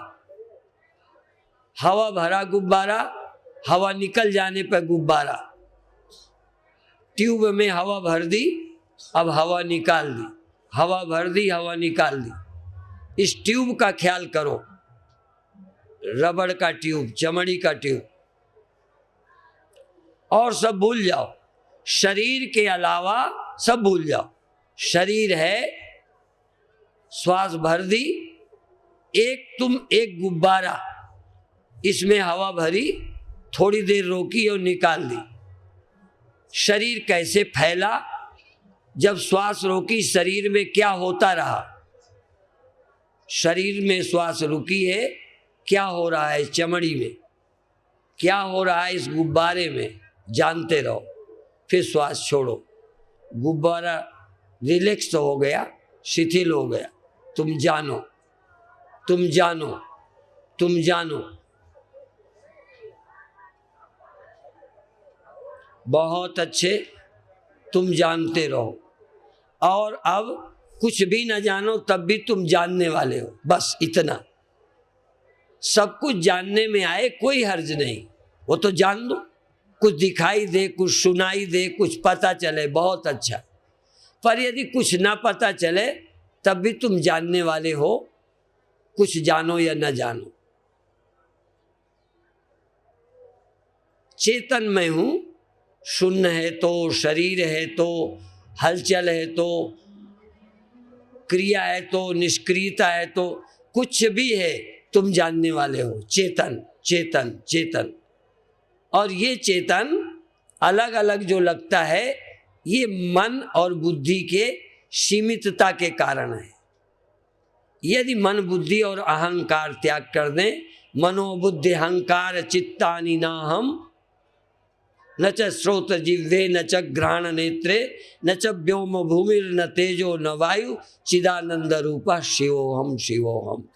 हवा भरा गुब्बारा, हवा निकल जाने पर गुब्बारा। ट्यूब में हवा भर दी, अब हवा निकाल दी, हवा भर दी, हवा निकाल दी। इस ट्यूब का ख्याल करो, रबड़ का ट्यूब, चमड़ी का ट्यूब, और सब भूल जाओ। शरीर के अलावा सब भूल जाओ। शरीर है, श्वास भर दी, एक गुब्बारा, इसमें हवा भरी, थोड़ी देर रोकी और निकाल दी। शरीर कैसे फैला? जब श्वास रोकी, शरीर में क्या होता रहा? शरीर में श्वास रुकी है, क्या हो रहा है चमड़ी में, क्या हो रहा है इस गुब्बारे में, जानते रहो। फिर श्वास छोड़ो, गुब्बारा रिलैक्स हो गया, शिथिल हो गया। तुम जानो, तुम जानो, तुम जानो। बहुत अच्छे, तुम जानते रहो। और अब कुछ भी न जानो तब भी तुम जानने वाले हो, बस इतना। सब कुछ जानने में आए कोई हर्ज नहीं, वो तो जान दो। कुछ दिखाई दे, कुछ सुनाई दे, कुछ पता चले, बहुत अच्छा। पर यदि कुछ ना पता चले तब भी तुम जानने वाले हो, कुछ जानो या न जानो। चेतन मैं हूं, शून्य है तो, शरीर है तो, हलचल है तो, क्रिया है तो, निष्क्रियता है तो, कुछ भी है, तुम जानने वाले हो। चेतन, चेतन, चेतन। और ये चेतन अलग अलग जो लगता है, ये मन और बुद्धि के सीमितता के कारण है। यदि मन, बुद्धि और अहंकार त्याग कर दें, मनोबुद्धि अहंकार चित्तानि नाहम, न च श्रोत जिह्वे न च घ्राण नेत्रे न च व्योम भूमिर न तेजो न वायु चिदानंद रूपा शिवोहम शिवोहम।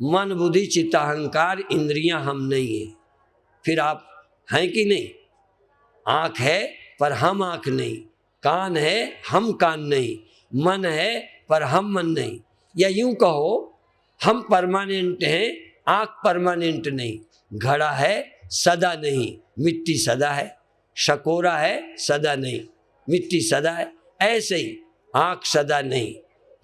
मन, बुद्धि, चित्त, अहंकार, इंद्रियां हम नहीं है। फिर आप हैं कि नहीं? आँख है पर हम आँख नहीं, कान है हम कान नहीं, मन है पर हम मन नहीं। या यूं कहो, हम परमानेंट हैं, आँख परमानेंट नहीं। घड़ा है सदा नहीं, मिट्टी सदा है। शकोरा है सदा नहीं, मिट्टी सदा है। ऐसे ही आँख सदा नहीं,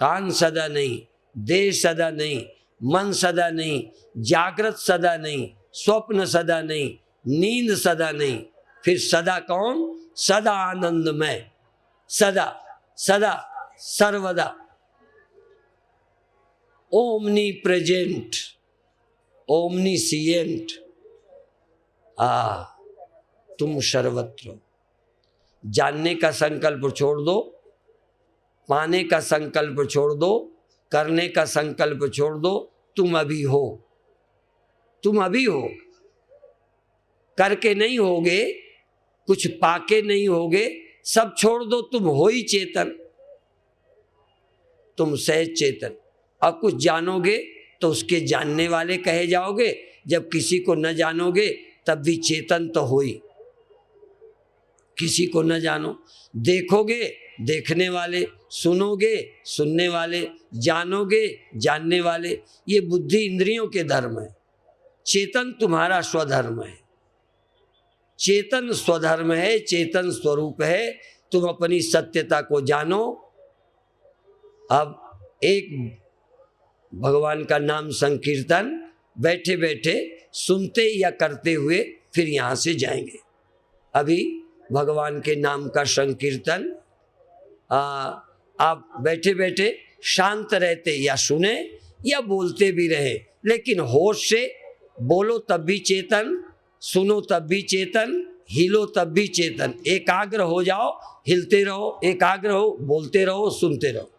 कान सदा नहीं, देह सदा नहीं, मन सदा नहीं, जागृत सदा नहीं, स्वप्न सदा नहीं, नींद सदा नहीं। फिर सदा कौन? सदा आनंदमय, सदा सदा सर्वदा, ओमनी प्रेजेंट, ओमनीसिएंट। तुम सर्वत्र। जानने का संकल्प छोड़ दो, पाने का संकल्प छोड़ दो, करने का संकल्प छोड़ दो। तुम अभी हो, तुम अभी हो। करके नहीं होगे, कुछ पाके नहीं होगे, सब छोड़ दो, तुम हो ही चेतन। तुम सहज चेतन। अब कुछ जानोगे तो उसके जानने वाले कहे जाओगे, जब किसी को न जानोगे तब भी चेतन तो हो ही। किसी को न जानो, देखोगे देखने वाले, सुनोगे, सुनने वाले, जानोगे, जानने वाले, ये बुद्धि इंद्रियों के धर्म है। चेतन तुम्हारा स्वधर्म है, चेतन स्वधर्म है, चेतन स्वरूप है। तुम अपनी सत्यता को जानो। अब एक भगवान का नाम संकीर्तन बैठे बैठे सुनते या करते हुए फिर यहाँ से जाएंगे। अभी भगवान के नाम का संकीर्तन आप बैठे बैठे शांत रहते या सुने या बोलते भी रहे, लेकिन होश से बोलो तब भी चेतन, सुनो तब भी चेतन, हिलो तब भी चेतन। एकाग्र हो जाओ, हिलते रहो, एकाग्र हो, बोलते रहो, सुनते रहो।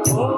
Oh,